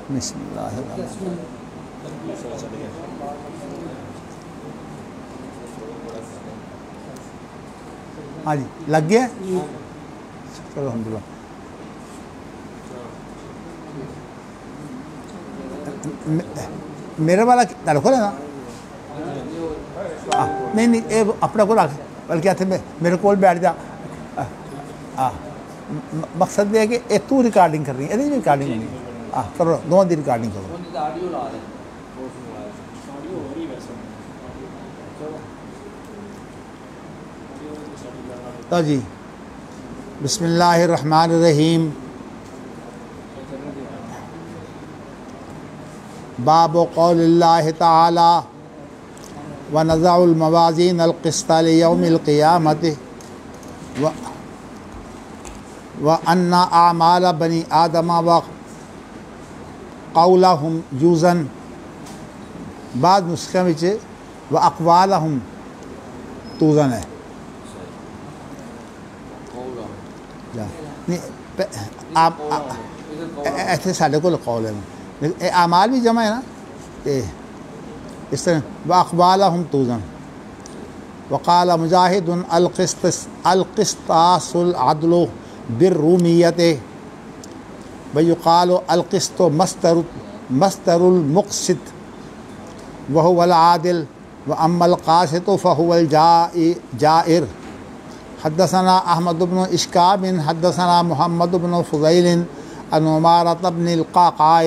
بسم اللہ الرحمن ہاں جی لگ گیا چلو الحمدللہ. میرے والا تیرے کو ہے نا نہیں نہیں یہ اپنے کو رکھ بلکہ اتنے میرے کو بیٹھ جا. مقصد یہ ہے کہ یہ تو ریکارڈنگ کرنی ہے یہ ریکارڈنگ کرنی ہے کرو دونوں دی ریکارڈنگ کرو. تو جی بسم اللہ الرحمن الرحیم. باب قول اللہ تعالی ونضع الموازین القسط لیوم القیامت وان اعمال بنی آدم وقولہم یوزن. بعض نسخے میں واقوالہم توزن ہے ایسے ساڈے کو قول ہے اعمال بھی جمع ہے نا اس طرح واقوالہم توزن. وقال مجاہد القسطاس العدل بالرومیت ویقال القسط مصدر المقسط وهو العادل واما القاسط فهو الجائر. حدثنا احمد بن اشکاب حدثنا محمد بن فضیل عن عمارة بن القعقاع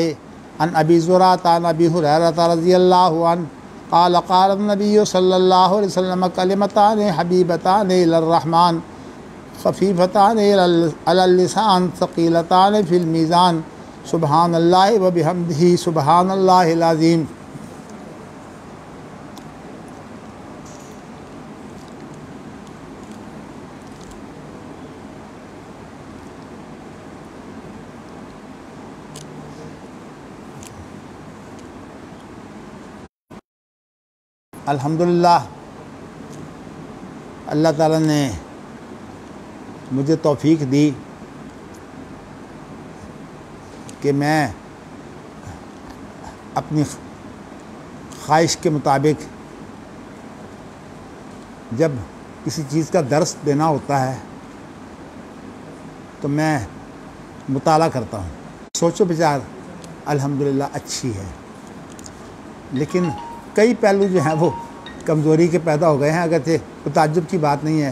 عن ابی زرعة عن ابی ہریرة رضی اللہ عنہ قال قال النبی صلی اللہ علیہ وسلم کلمتان حبیبتان الی الرحمن خفیفتان علی اللسان ثقیلتان فی المیزان سبحان اللہ وبحمدہ سبحان اللہ العظیم. الحمدللہ اللہ تعالیٰ نے مجھے توفیق دی کہ میں اپنی خواہش کے مطابق جب کسی چیز کا درس دینا ہوتا ہے تو میں مطالعہ کرتا ہوں. سوچو بچار الحمدللہ اچھی ہے لیکن کئی پہلو جو ہیں وہ کمزوری کے پیدا ہو گئے ہیں. اگرچہ کوئی تعجب کی بات نہیں ہے.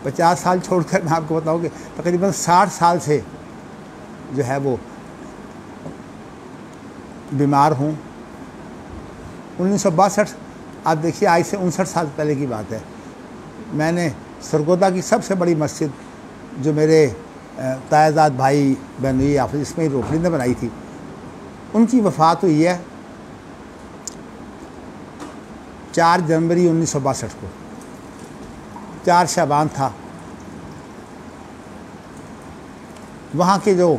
50 سال چھوڑ کر میں آپ کو بتاؤں کہ تقریباً 60 سال سے جو ہے وہ بیمار ہوں. 1962 آپ دیکھیے آج سے 59 سال پہلے کی بات ہے. میں نے سرگودا کی سب سے بڑی مسجد جو میرے تائزاد بھائی بہنوئی حافظ اسماعیل روپڑی نے بنائی تھی ان کی وفات ہوئی ہے 4 جنوری 1962 کو. 4 شعبان تھا. وہاں کے جو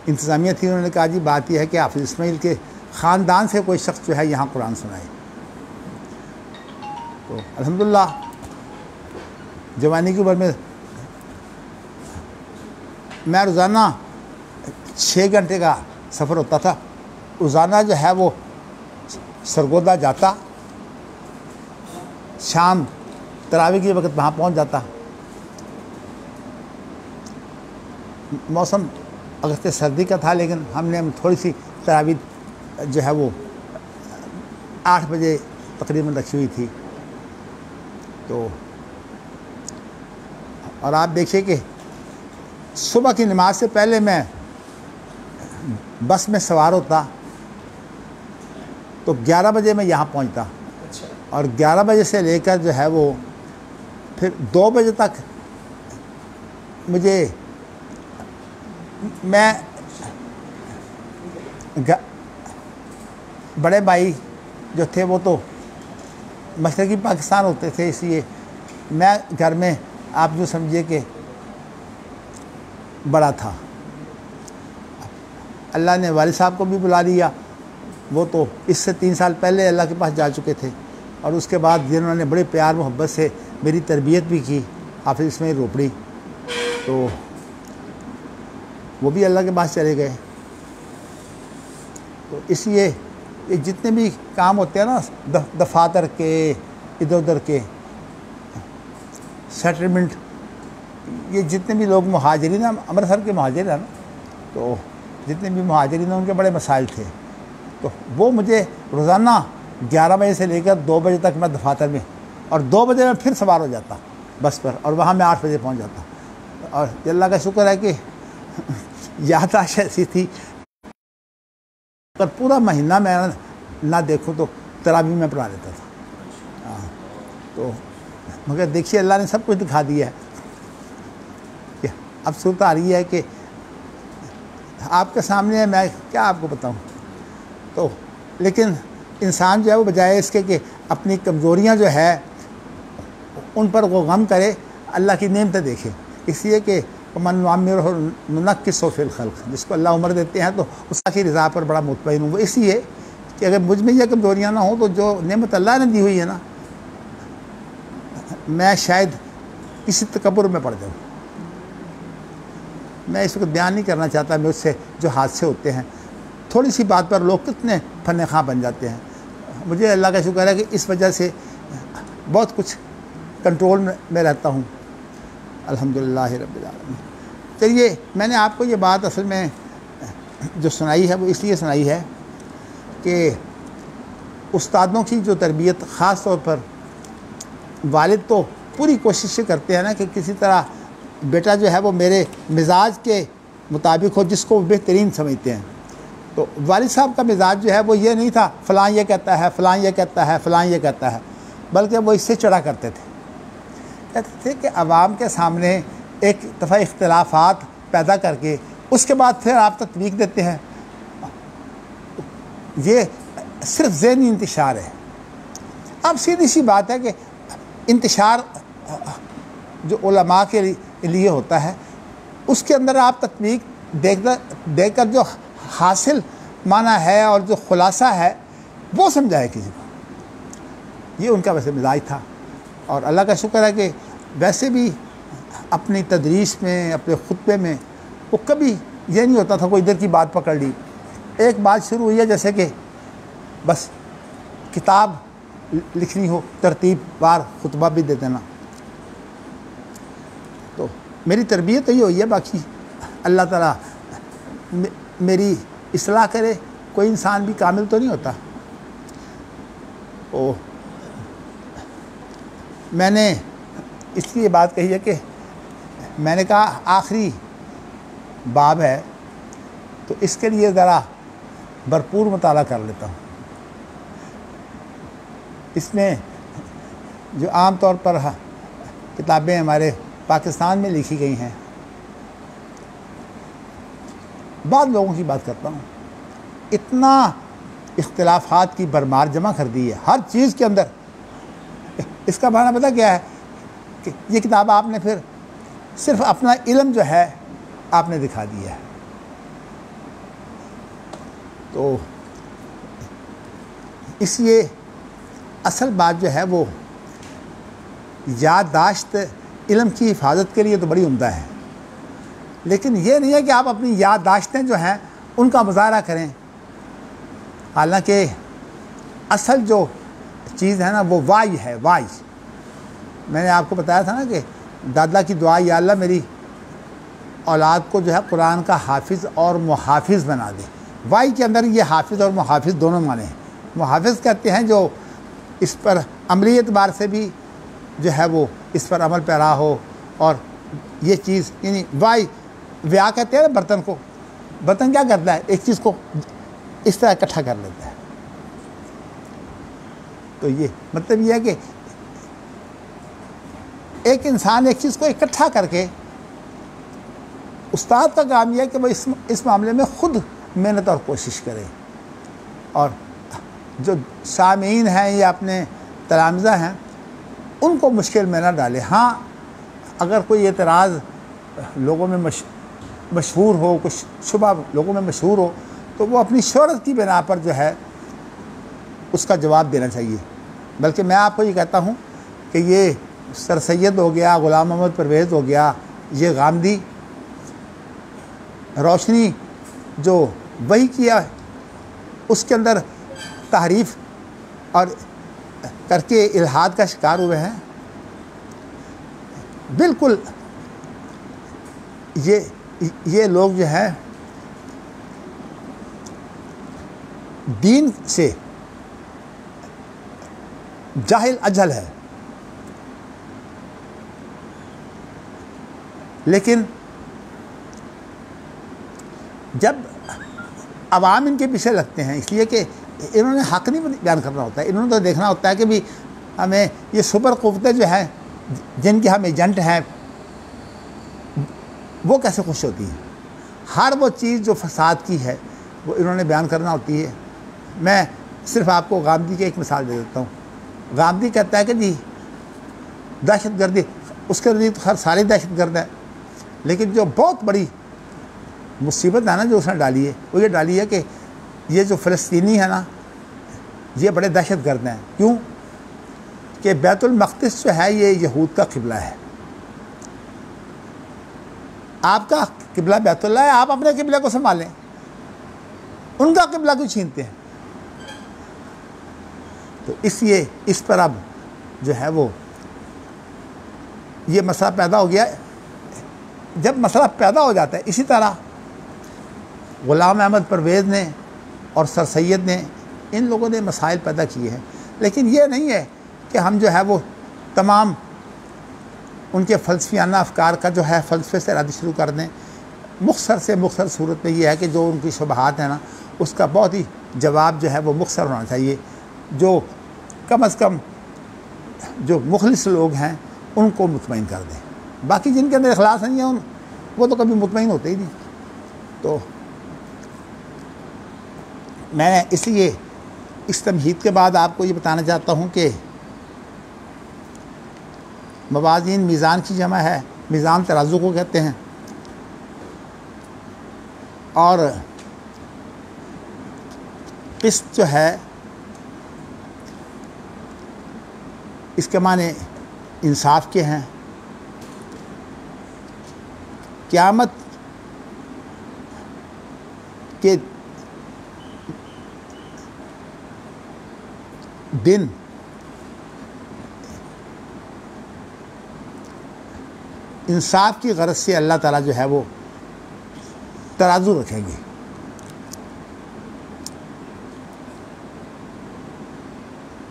انتظامیہ تھی انہوں نے کہا جی بات یہ ہے کہ حافظ اسماعیل کے خاندان سے کوئی شخص جو ہے یہاں قرآن سنائے. تو الحمدللہ جوانی کی عمر میں میں روزانہ 6 گھنٹے کا سفر ہوتا تھا. روزانہ جو ہے وہ سرگودا جاتا, شام تراویح کے وقت وہاں پہنچ جاتا. موسم اگرچہ سردی کا تھا لیکن ہم نے تھوڑی سی تراویح جو ہے وہ 8 بجے تقریباً رکھی ہوئی تھی. تو اور آپ دیکھیے کہ صبح کی نماز سے پہلے میں بس میں سوار ہوتا تو 11 بجے میں یہاں پہنچتا اور 11 بجے سے لے کر جو ہے وہ پھر 2 بجے تک مجھے میں بڑے بھائی جو تھے وہ تو مشرقی پاکستان ہوتے تھے اس لیے میں گھر میں آپ جو سمجھیے کہ بڑا تھا. اللہ نے والد صاحب کو بھی بلا لیا, وہ تو اس سے 3 سال پہلے اللہ کے پاس جا چکے تھے. اور اس کے بعد جنہوں نے بڑے پیار محبت سے میری تربیت بھی کی حافظ اسماعیل روپڑی, تو وہ بھی اللہ کے پاس چلے گئے. تو اس لیے یہ جتنے بھی کام ہوتے ہیں نا دفاتر کے ادھر ادھر کے سیٹلمنٹ، یہ جتنے بھی لوگ مہاجرین ہیں، امرتسر کے مہاجر ہیں نا، تو جتنے بھی مہاجرین ہیں ان کے بڑے مسائل تھے، تو وہ مجھے روزانہ 11 بجے سے لے کر 2 بجے تک میں دفاتر میں، اور 2 بجے میں پھر سوار ہو جاتا بس پر، اور وہاں میں 8 بجے پہنچ جاتا. اور اللہ کا شکر ہے کہ یادداشت ایسی تھی، اگر پورا مہینہ میں نہ دیکھوں تو تراویح میں پڑھا لیتا تھا. تو مگر دیکھیے اللہ نے سب کچھ دکھا دیا ہے کہ اب صورت آ رہی ہے کہ آپ کے سامنے ہے، میں کیا آپ کو بتاؤں. تو لیکن انسان جو ہے وہ بجائے اس کے کہ اپنی کمزوریاں جو ہے ان پر وہ غم کرے، اللہ کی نعمتیں دیکھے. اس لیے کہ من نعمرہ ننکسہ فی الخلق، جس کو اللہ عمر دیتے ہیں تو اس کی رضا پر بڑا مطمئن ہوں. وہ اس لیے کہ اگر مجھ میں یہ کمزوریاں نہ ہوں تو جو نعمت اللہ نے دی ہوئی ہے نا، میں شاید کسی تکبر میں پڑ جاؤں. میں اس وقت بیان نہیں کرنا چاہتا مجھ سے جو حادثے ہوتے ہیں، تھوڑی سی بات پر لوگ کتنے فن خواہ بن جاتے ہیں. مجھے اللہ کا شکر ہے کہ اس وجہ سے بہت کچھ کنٹرول میں رہتا ہوں، الحمدللہ رب العالمین. چلیے، میں نے آپ کو یہ بات اصل میں جو سنائی ہے وہ اس لیے سنائی ہے کہ استادوں کی جو تربیت، خاص طور پر والد تو پوری کوشش کرتے ہیں نا کہ کسی طرح بیٹا جو ہے وہ میرے مزاج کے مطابق ہو، جس کو وہ بہترین سمجھتے ہیں. تو والد صاحب کا مزاج جو ہے وہ یہ نہیں تھا فلاں یہ کہتا ہے، فلاں یہ کہتا ہے، فلاں یہ کہتا ہے، بلکہ وہ اس سے چڑھا کرتے تھے. کہتے تھے کہ عوام کے سامنے ایک دفعہ اختلافات پیدا کر کے اس کے بعد پھر آپ تطبیق دیتے ہیں، یہ صرف ذہنی انتشار ہے. اب سیدھی سی بات ہے کہ انتشار جو علماء کے لیے ہوتا ہے، اس کے اندر آپ تطبیق دیکھ کر جو حاصل معنی ہے اور جو خلاصہ ہے وہ سمجھائے کسی کو. یہ ان کا ویسے مزاج تھا. اور اللہ کا شکر ہے کہ ویسے بھی اپنی تدریس میں، اپنے خطبے میں وہ کبھی یہ نہیں ہوتا تھا کوئی ادھر کی بات پکڑ لی. ایک بات شروع ہوئی ہے جیسے کہ بس کتاب لکھنی ہو، ترتیب وار خطبہ بھی دے دینا. تو میری تربیت تو یہ ہوئی ہے. باقی اللہ تعالیٰ میری اصلاح کرے. کوئی انسان بھی کامل تو نہیں ہوتا. میں نے اس لیے بات کہی ہے کہ میں نے کہا آخری باب ہے تو اس کے لیے ذرا بھرپور مطالعہ کر لیتا ہوں. اس میں جو عام طور پر کتابیں ہمارے پاکستان میں لکھی گئی ہیں، بعض لوگوں کی بات کرتا ہوں، اتنا اختلافات کی بھرمار جمع کر دی ہے ہر چیز کے اندر. اس کا معنی پتہ کیا ہے کہ یہ کتاب آپ نے پھر صرف اپنا علم جو ہے آپ نے دکھا دیا ہے. تو اس لیے اصل بات جو ہے وہ یادداشت علم کی حفاظت کے لیے تو بڑی عمدہ ہے، لیکن یہ نہیں ہے کہ آپ اپنی یادداشتیں جو ہیں ان کا مظاہرہ کریں. حالانکہ اصل جو چیز ہے نا وہ وعی ہے. وعی میں نے آپ کو بتایا تھا نا کہ دادا کی دعا، یا اللہ میری اولاد کو جو ہے قرآن کا حافظ اور محافظ بنا دے. وعی کے اندر یہ حافظ اور محافظ دونوں معنی ہیں. محافظ کہتے ہیں جو اس پر عملی اعتبار سے بھی جو ہے وہ اس پر عمل پیرا ہو، اور یہ چیز یعنی وعی، وعا کہتے ہیں برتن کو. برتن کیا کرتا ہے؟ ایک چیز کو اس طرح اکٹھا کر لیتا ہے. تو یہ مطلب یہ ہے کہ ایک انسان ایک چیز کو اکٹھا کر کے، استاد کا کام یہ ہے کہ وہ اس معاملے میں خود محنت اور کوشش کرے، اور جو سامعین ہیں یا اپنے تلامذہ ہیں ان کو مشکل میں نہ ڈالے. ہاں اگر کوئی اعتراض لوگوں میں مشہور ہو، کچھ شبہ لوگوں میں مشہور ہو، تو وہ اپنی شہرت کی بنا پر جو ہے اس کا جواب دینا چاہیے. بلکہ میں آپ کو یہ کہتا ہوں کہ یہ سر سید ہو گیا، غلام محمد پرویز ہو گیا، یہ غامدی روشنی جو وحی کیا اس کے اندر تحریف اور کر کے الحاد کا شکار ہوئے ہیں. بالکل یہ لوگ جو ہے دین سے جاہل اجہل ہے، لیکن جب عوام ان کے پیچھے لگتے ہیں، اس لیے کہ انہوں نے حق نہیں بیان کرنا ہوتا ہے، انہوں نے تو دیکھنا ہوتا ہے کہ بھی ہمیں یہ سپر قوتیں جو ہیں جن کے ہم ایجنٹ ہیں وہ کیسے خوش ہوتی ہیں. ہر وہ چیز جو فساد کی ہے وہ انہوں نے بیان کرنا ہوتی ہے. میں صرف آپ کو غامدی کی ایک مثال دے دیتا ہوں. غامدی کہتا ہے کہ جی دہشت گردی، اس کے نزدیک تو ساری دہشت گرد ہے، لیکن جو بہت بڑی مصیبت ہے نا جو اس نے ڈالی ہے وہ یہ ڈالی ہے کہ یہ جو فلسطینی ہے نا یہ بڑے دہشت گرد ہیں. کیوں کہ بیت المقدس جو ہے یہ یہود کا قبلہ ہے. آپ کا قبلہ بیت اللہ ہے، آپ اپنے قبلے کو سنبھالیں، ان کا قبلہ کیوں چھینتے ہیں؟ تو اس پر اب جو ہے وہ یہ مسئلہ پیدا ہو گیا. جب مسئلہ پیدا ہو جاتا ہے، اسی طرح غلام احمد پرویز نے اور سر سید نے ان لوگوں نے مسائل پیدا کیے ہیں، لیکن یہ نہیں ہے کہ ہم جو ہے وہ تمام ان کے فلسفیانہ افکار کا جو ہے فلسفے سے رد شروع کر دیں. مختصر سے مختصر صورت میں یہ ہے کہ جو ان کی شبہات ہیں نا اس کا بہت ہی جواب جو ہے وہ مختصر ہونا چاہیے، جو کم از کم جو مخلص لوگ ہیں ان کو مطمئن کر دیں. باقی جن کے اندر اخلاص نہیں ہے وہ تو کبھی مطمئن ہوتے ہی نہیں. تو میں اس لیے اس تمہید کے بعد آپ کو یہ بتانا چاہتا ہوں کہ موازین میزان کی جمع ہے، میزان ترازو کو کہتے ہیں، اور قسط جو ہے اس کے معنی انصاف کے ہیں. قیامت کے دن انصاف کی غرض سے اللہ تعالیٰ جو ہے وہ ترازو رکھیں گے.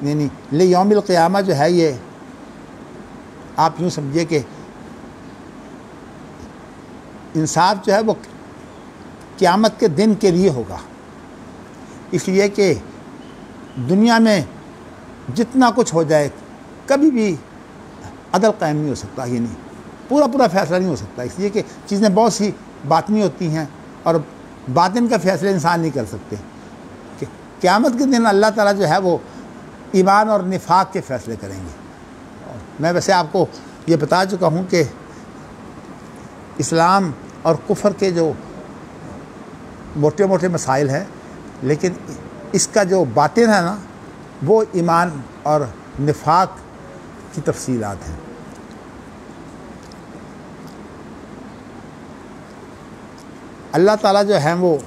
نہیں لیوم القیامہ جو ہے یہ آپ یوں سمجھیے کہ انصاف جو ہے وہ قیامت کے دن کے لیے ہوگا. اس لیے کہ دنیا میں جتنا کچھ ہو جائے کبھی بھی عدل قائم نہیں ہو سکتا، یہ نہیں پورا فیصلہ نہیں ہو سکتا. اس لیے کہ چیزیں بہت سی باطنی ہوتی ہیں اور باطن کا فیصلہ انسان نہیں کر سکتے. کہ قیامت کے دن اللہ تعالیٰ جو ہے وہ ایمان اور نفاق کے فیصلے کریں گے. اور میں ویسے آپ کو یہ بتا چکا ہوں کہ اسلام اور کفر کے جو موٹے موٹے مسائل ہیں، لیکن اس کا جو باطن ہے نا وہ ایمان اور نفاق کی تفصیلات ہیں. اللہ تعالیٰ جو ہیں وہ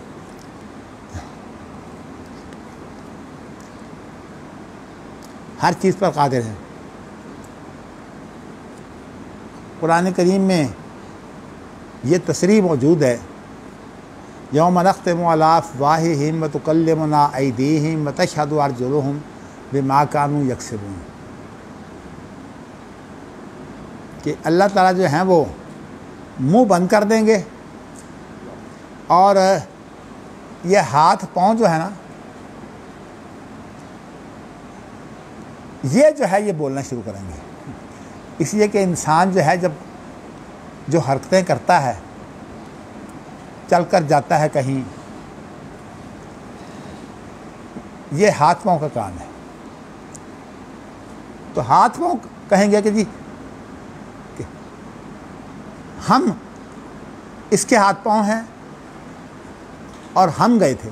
ہر چیز پر قادر ہیں. قرآن کریم میں یہ تصریح موجود ہے، یوم نختم علی افواہہم وتکلمنا ایدیہم وتشہد ارجلہم بما کانوا یکسبون، کہ اللہ تعالیٰ جو ہیں وہ منہ بند کر دیں گے اور یہ ہاتھ پاؤں جو ہے نا یہ جو ہے یہ بولنا شروع کریں گے. اس لیے کہ انسان جو ہے جب جو حرکتیں کرتا ہے، چل کر جاتا ہے کہیں، یہ ہاتھ پاؤں کا کام ہے. تو ہاتھ پاؤں کہیں گے کہ جی کہ ہم اس کے ہاتھ پاؤں ہیں اور ہم گئے تھے.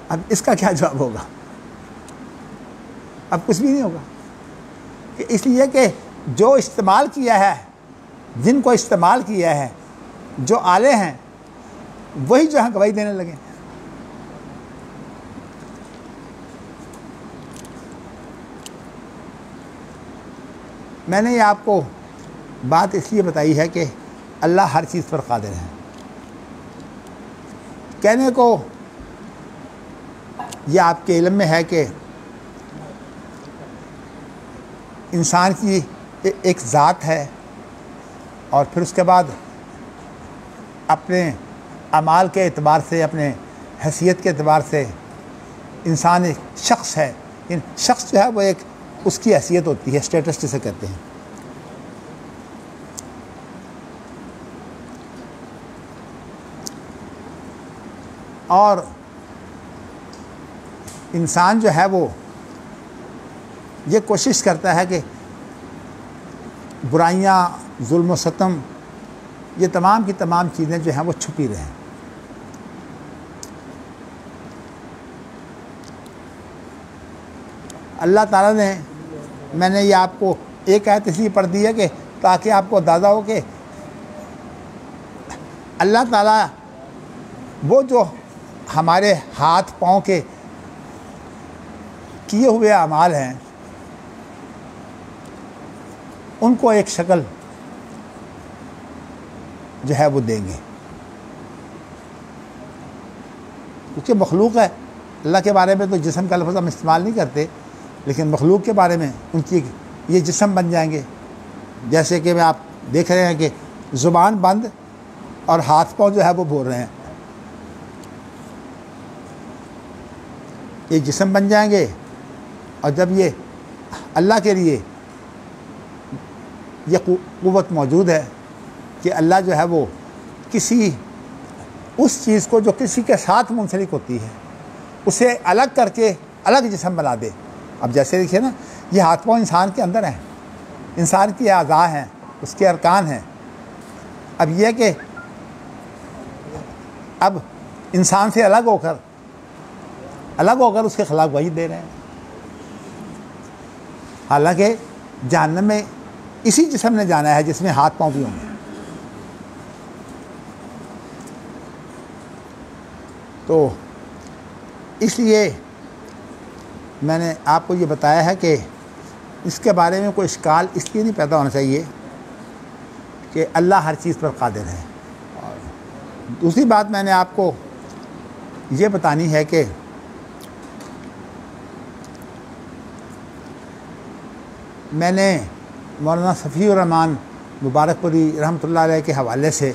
اب اس کا کیا جواب ہوگا؟ اب کچھ بھی نہیں ہوگا. کہ اس لیے کہ جو استعمال کیا ہے، جن کو استعمال کیا ہے، جو آلے ہیں وہی جو ہیں گواہی دینے لگے. میں نے یہ آپ کو بات اس لیے بتائی ہے کہ اللہ ہر چیز پر قادر ہے. کہنے کو یہ آپ کے علم میں ہے کہ انسان کی ایک ذات ہے اور پھر اس کے بعد اپنے اعمال کے اعتبار سے، اپنے حیثیت کے اعتبار سے انسان ایک شخص ہے. شخص جو ہے وہ ایک اس کی حیثیت ہوتی ہے، اسٹیٹس جسے کہتے ہیں. اور انسان جو ہے وہ یہ کوشش کرتا ہے کہ برائیاں، ظلم و ستم، یہ تمام کی تمام چیزیں جو ہیں وہ چھپی رہیں. اللہ تعالیٰ نے، میں نے یہ آپ کو ایک آیت اس لیے پڑھ دی ہے کہ تاکہ آپ کو اندازہ ہو کہ اللہ تعالیٰ وہ جو ہمارے ہاتھ پاؤں کے کیے ہوئے اعمال ہیں ان کو ایک شکل جو ہے وہ دیں گے. کیونکہ مخلوق ہے، اللہ کے بارے میں تو جسم کا لفظ ہم استعمال نہیں کرتے، لیکن مخلوق کے بارے میں ان کی یہ جسم بن جائیں گے. جیسے کہ آپ دیکھ رہے ہیں کہ زبان بند اور ہاتھ پاؤں جو ہے وہ بول رہے ہیں، یہ جسم بن جائیں گے. اور جب یہ اللہ کے لیے یہ قوت موجود ہے کہ اللہ جو ہے وہ کسی اس چیز کو جو کسی کے ساتھ منسلک ہوتی ہے اسے الگ کر کے الگ جسم بنا دے. اب جیسے دیکھیے نا، یہ ہاتھ پاؤں انسان کے اندر ہیں، انسان کی اعضاء ہیں، اس کے ارکان ہیں. اب یہ کہ اب انسان سے الگ ہو کر اس کے خلاف وحی دے رہے ہیں. حالانکہ جہنم میں اسی جسم نے جانا ہے جس میں ہاتھ پاؤں بھی ہوں گے. تو اس لیے میں نے آپ کو یہ بتایا ہے کہ اس کے بارے میں کوئی اشکال اس لیے نہیں پیدا ہونا چاہیے کہ اللہ ہر چیز پر قادر ہے. اور دوسری بات میں نے آپ کو یہ بتانی ہے کہ میں نے مولانا صفی الرحمن مبارک پوری رحمۃ اللہ علیہ کے حوالے سے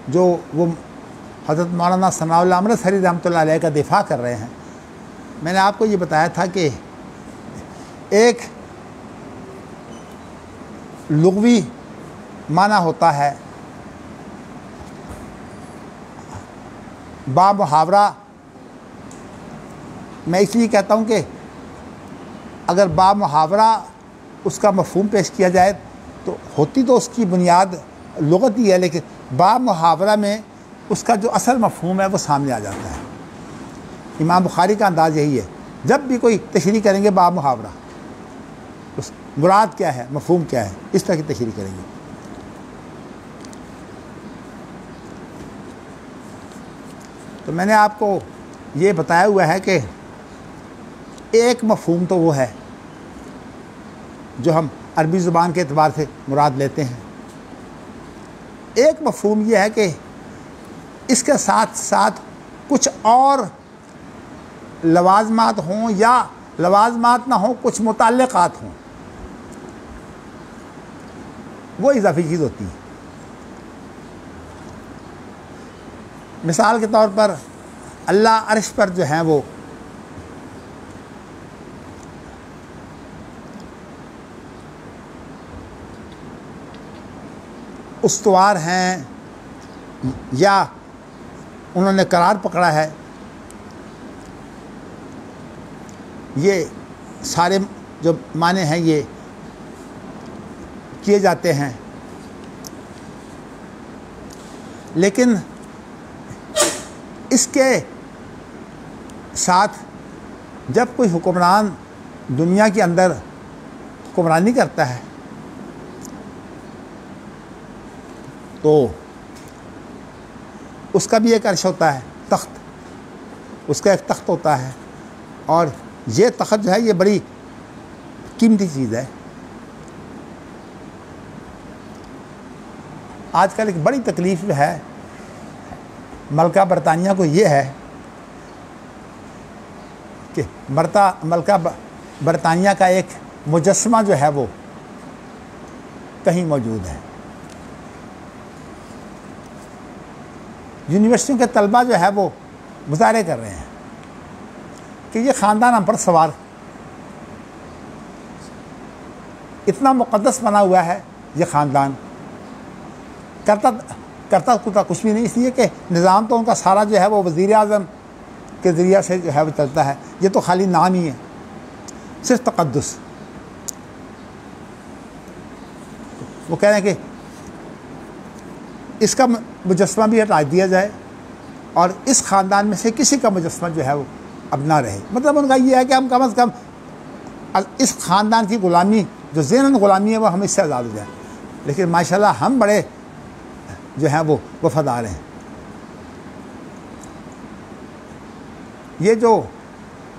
جو وہ حضرت مولانا ثناء اللہ امرتسری رحمۃ اللہ علیہ کا دفاع کر رہے ہیں، میں نے آپ کو یہ بتایا تھا کہ ایک لغوی معنی ہوتا ہے با محاورہ. میں اس لیے کہتا ہوں کہ اگر با محاورہ اس کا مفہوم پیش کیا جائے تو ہوتی تو اس کی بنیاد لغت ہی ہے، لیکن با محاورہ میں اس کا جو اصل مفہوم ہے وہ سامنے آ جاتا ہے. امام بخاری کا انداز یہی ہے، جب بھی کوئی تشریح کریں گے با محاورہ، اس مراد کیا ہے، مفہوم کیا ہے، اس طرح کی تشریح کریں گے. تو میں نے آپ کو یہ بتایا ہوا ہے کہ ایک مفہوم تو وہ ہے جو ہم عربی زبان کے اعتبار سے مراد لیتے ہیں. ایک مفہوم یہ ہے کہ اس کے ساتھ ساتھ کچھ اور لوازمات ہوں یا لوازمات نہ ہوں، کچھ متعلقات ہوں، وہ اضافی چیز ہوتی ہے. مثال کے طور پر اللہ عرش پر جو ہیں وہ استوار ہیں یا انہوں نے قرار پکڑا ہے، یہ سارے جو معنی ہیں یہ کیے جاتے ہیں. لیکن اس کے ساتھ جب کوئی حکمران دنیا کے اندر حکمرانی کرتا ہے تو اس کا بھی ایک عرش ہوتا ہے، تخت، اس کا ایک تخت ہوتا ہے، اور یہ تخت جو ہے یہ بڑی قیمتی چیز ہے. آج کل ایک بڑی تکلیف جو ہے ملکہ برطانیہ کو یہ ہے کہ ملکہ برطانیہ کا ایک مجسمہ جو ہے وہ کہیں موجود ہے. یونیورسٹیوں کے طلبہ جو ہے وہ مظاہرے کر رہے ہیں کہ یہ خاندان ہم پر سوار اتنا مقدس بنا ہوا ہے. یہ خاندان کرتا کچھ بھی نہیں، اس لیے کہ نظام تو ان کا سارا جو ہے وہ وزیر اعظم کے ذریعہ سے جو ہے وہ چلتا ہے. یہ تو خالی نام ہی ہے، صرف تقدس. وہ کہہ رہے ہیں کہ اس کا مجسمہ بھی ہٹا دیا جائے اور اس خاندان میں سے کسی کا مجسمہ جو ہے وہ اب نہ رہے. مطلب ان کا یہ ہے کہ ہم کم از کم اس خاندان کی غلامی جو ذہناً غلامی ہے وہ ہم اس سے آزاد ہو جائیں. لیکن ماشاءاللہ ہم بڑے جو ہیں وہ وفادار ہیں. یہ جو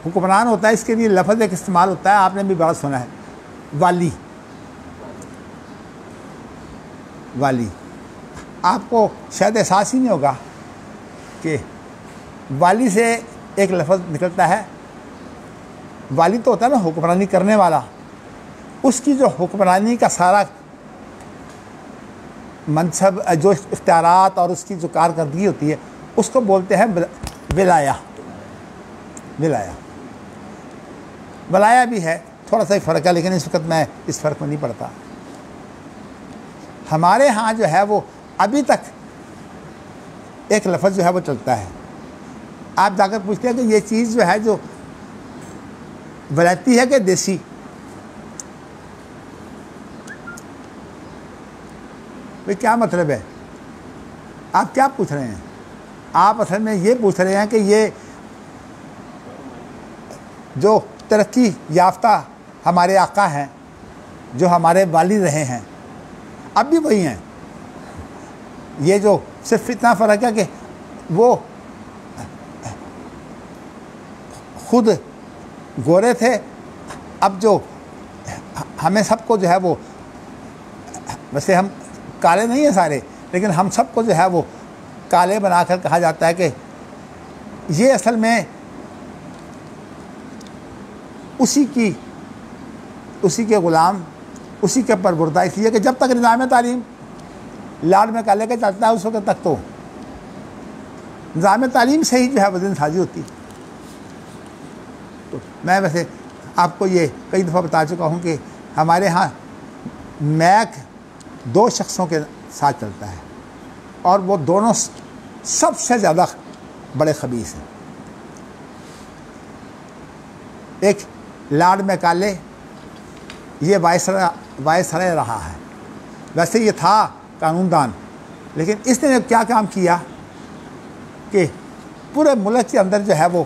حکمران ہوتا ہے اس کے لیے لفظ ایک استعمال ہوتا ہے، آپ نے بھی بڑا سنا ہے، والی. والی آپ کو شاید احساس ہی نہیں ہوگا کہ والی سے ایک لفظ نکلتا ہے. والی تو ہوتا ہے نا حکمرانی کرنے والا، اس کی جو حکمرانی کا سارا منصب جو اختیارات اور اس کی جو کارکردگی ہوتی ہے اس کو بولتے ہیں ولایا. ولایا ولایا بھی ہے، تھوڑا سا ہی فرق ہے، لیکن اس وقت میں اس فرق میں نہیں پڑتا. ہمارے ہاں جو ہے وہ ابھی تک ایک لفظ جو ہے وہ چلتا ہے. آپ جا کر پوچھتے ہیں کہ یہ چیز جو ہے جو ولایتی ہے کہ دیسی؟ بھائی کیا مطلب ہے؟ آپ کیا پوچھ رہے ہیں؟ آپ اصل میں یہ پوچھ رہے ہیں کہ یہ جو ترقی یافتہ ہمارے آقا ہیں، جو ہمارے والد رہے ہیں، اب بھی وہی ہیں. یہ جو صرف اتنا فرق ہے کہ وہ خود گورے تھے، اب جو ہمیں سب کو جو ہے وہ، ویسے ہم کالے نہیں ہیں سارے، لیکن ہم سب کو جو ہے وہ کالے بنا کر کہا جاتا ہے کہ یہ اصل میں اسی کے غلام، اسی کے پربردہ. اس لیے کہ جب تک نظام تعلیم لاڈ میں کالے کے چلتا ہے اس وقت تک تو نظام تعلیم سے ہی جو ہے وزن سازی ہوتی. تو میں ویسے آپ کو یہ کئی دفعہ بتا چکا ہوں کہ ہمارے ہاں میک 2 شخصوں کے ساتھ چلتا ہے اور وہ دونوں سب سے زیادہ بڑے خبیث ہیں. ایک لارڈ میکالے، یہ وائسرائے رہا ہے، ویسے یہ تھا قانون دان، لیکن اس نے کیا کام کیا کہ پورے ملک کے اندر جو ہے وہ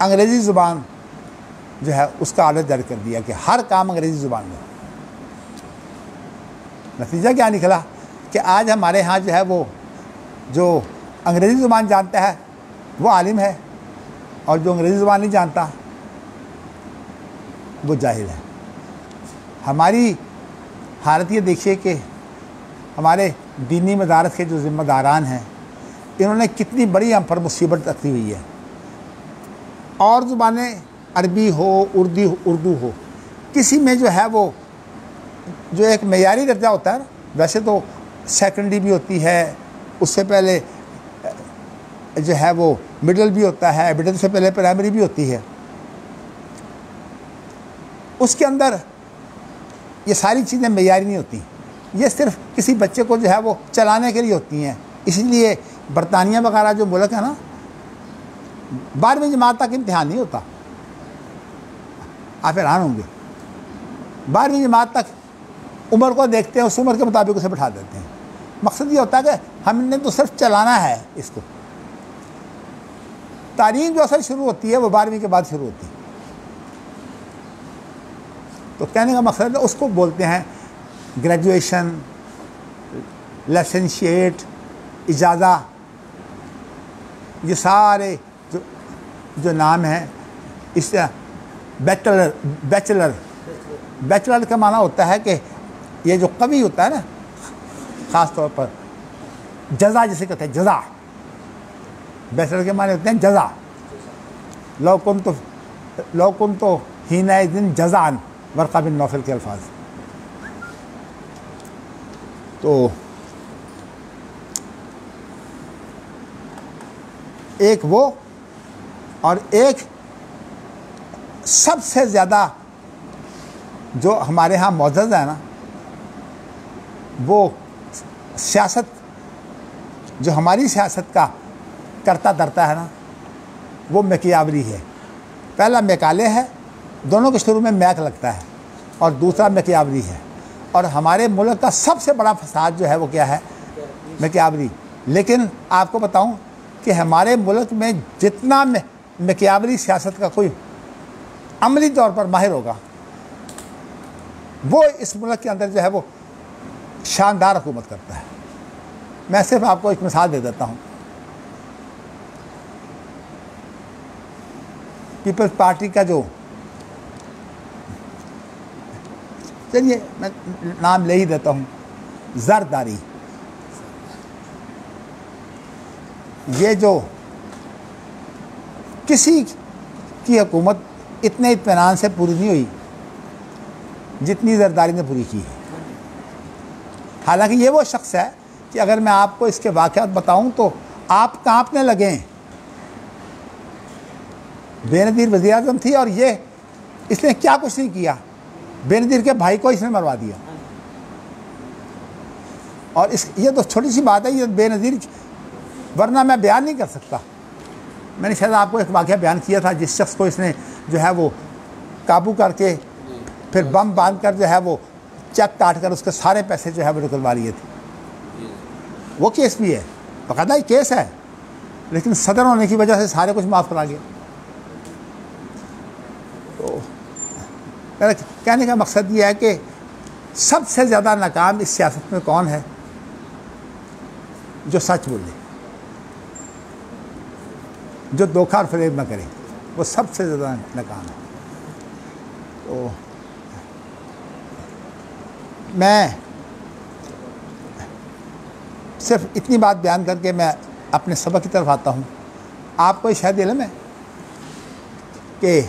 انگریزی زبان جو ہے اس کا آرڈر جاری کر دیا کہ ہر کام انگریزی زبان میں. نتیجہ کیا نکلا کہ آج ہمارے ہاں جو ہے وہ جو انگریزی زبان جانتا ہے وہ عالم ہے، اور جو انگریزی زبان نہیں جانتا وہ جاہل ہے. ہماری حالت یہ دیکھیے کہ ہمارے دینی مدارس کے جو ذمہ داران ہیں انہوں نے کتنی بڑی ہم پر مصیبت رکھی ہوئی ہے. اور زبانیں عربی ہو، اردو ہو، کسی میں جو ہے وہ جو ایک معیاری درجہ ہوتا ہے، ویسے تو سیکنڈری بھی ہوتی ہے، اس سے پہلے جو ہے وہ مڈل بھی ہوتا ہے، مڈل سے پہلے پرائمری بھی ہوتی ہے. اس کے اندر یہ ساری چیزیں معیاری نہیں ہوتی، یہ صرف کسی بچے کو جو ہے وہ چلانے کے لیے ہوتی ہیں. اس لیے برطانیہ وغیرہ جو ملک ہے نا، 12ویں جماعت تک امتحان نہیں ہوتا. آپ حیران ہوں گے، 12ویں جماعت تک عمر کو دیکھتے ہیں، اس عمر کے مطابق اسے بٹھا دیتے ہیں. مقصد یہ ہوتا ہے کہ ہم نے تو صرف چلانا ہے اس کو. تعلیم جو اصل شروع ہوتی ہے وہ 12ویں کے بعد شروع ہوتی ہے. تو کہنے کا مقصد ہے اس کو بولتے ہیں گریجویشن، لائسنشیٹ، اجازہ. یہ سارے جو نام ہیں اس بیچلر کا معنی ہوتا ہے کہ یہ جو قوی ہوتا ہے نا، خاص طور پر جزا جسے کہتے ہیں، جزا، بیچلر کے معنی ہوتے ہیں جزا. لو کنت حینئذ جزعا، ورقہ بن نوفل کے الفاظ. تو ایک وہ، اور ایک سب سے زیادہ جو ہمارے ہاں معزز ہے نا، وہ سیاست، جو ہماری سیاست کا کرتا درتا ہے نا، وہ میکیاوری ہے. پہلا میکالے ہے، دونوں کے شروع میں میک لگتا ہے، اور دوسرا میکیاوری ہے. اور ہمارے ملک کا سب سے بڑا فساد جو ہے وہ کیا ہے؟ میکیاوری. لیکن آپ کو بتاؤں کہ ہمارے ملک میں جتنا میکیاوری سیاست کا کوئی عملی طور پر ماہر ہوگا، وہ اس ملک کے اندر جو ہے وہ شاندار حکومت کرتا ہے. میں صرف آپ کو ایک مثال دے دیتا ہوں. پیپلز پارٹی کا جو، چلیے میں نام لے ہی دیتا ہوں، زرداری. یہ جو کسی کی حکومت اتنے اطمینان سے پوری نہیں ہوئی جتنی زرداری نے پوری کی ہے. حالانکہ یہ وہ شخص ہے کہ اگر میں آپ کو اس کے واقعات بتاؤں تو آپ کانپنے لگیں. بے نظیر وزیر اعظم تھی، اور یہ اس نے کیا کچھ نہیں کیا، بے نظیر کے بھائی کو اس نے مروا دیا. اور یہ تو چھوٹی سی بات ہے، یہ بے نظیر، ورنہ میں بیان نہیں کر سکتا. میں نے شاید آپ کو ایک واقعہ بیان کیا تھا، جس شخص کو اس نے جو ہے وہ قابو کر کے پھر بم باندھ کر جو ہے وہ چیک کاٹ کر اس کے سارے پیسے جو ہے وہ نکلوا لیے تھے. وہ کیس بھی ہے، باقاعدہ ہی کیس ہے، لیکن صدر ہونے کی وجہ سے سارے کچھ معاف کرا گیا. تو میرا کہنے کا مقصد یہ ہے کہ سب سے زیادہ ناکام اس سیاست میں کون ہے؟ جو سچ بولے، جو دھوکہ اور فریب نہ کرے، وہ سب سے زیادہ ناکام ہے. تو میں صرف اتنی بات بیان کر کے میں اپنے سبق کی طرف آتا ہوں. آپ کو شاید علم ہے کہ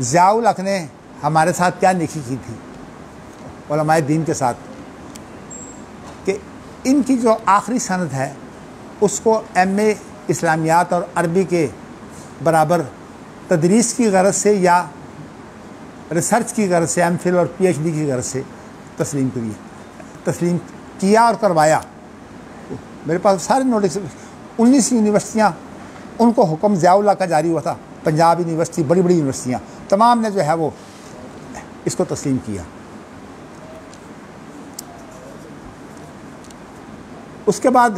ضیاء الحق نے ہمارے ساتھ کیا نیکی کی تھی، علماء دین کے ساتھ، کہ ان کی جو آخری سند ہے اس کو ایم اے اسلامیات اور عربی کے برابر تدریس کی غرض سے یا ریسرچ کی غرض سے، ایم فل اور پی ایچ ڈی کی غرض سے تسلیم کیا اور کروایا. میرے پاس سارے نوٹس، 19 یونیورسٹیاں، ان کو حکم ضیاء اللہ کا جاری ہوا تھا. پنجاب یونیورسٹی، بڑی بڑی یونیورسٹیاں، تمام نے جو ہے وہ اس کو تسلیم کیا. اس کے بعد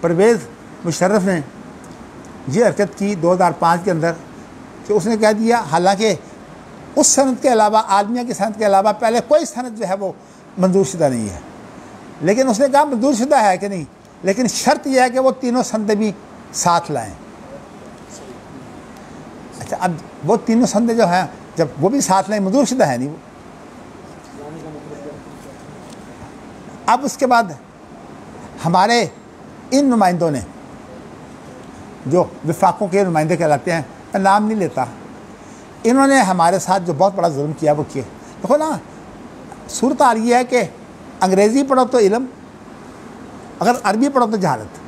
پرویز مشرف نے یہ حرکت کی 2005 کے اندر کہ اس نے کہہ دیا، حالانکہ اس سند کے علاوہ، عالمیہ کی سند کے علاوہ پہلے کوئی سند جو ہے وہ منظور شدہ نہیں ہے، لیکن اس نے کہا منظور شدہ ہے کہ نہیں، لیکن شرط یہ ہے کہ وہ تینوں سندیں بھی ساتھ لائیں. اچھا، اب وہ تینوں سندیں جو ہیں جب وہ بھی ساتھ لائیں، منظور شدہ ہے نہیں وہ. اب اس کے بعد ہمارے ان نمائندوں نے، جو وفاقوں کے نمائندے کہلاتے ہیں، میں نام نہیں لیتا، انہوں نے ہمارے ساتھ جو بہت بڑا ظلم کیا وہ کیا. دیکھو نا، صورتحال یہ ہے کہ انگریزی پڑھو تو علم، اگر عربی پڑھو تو جہالت.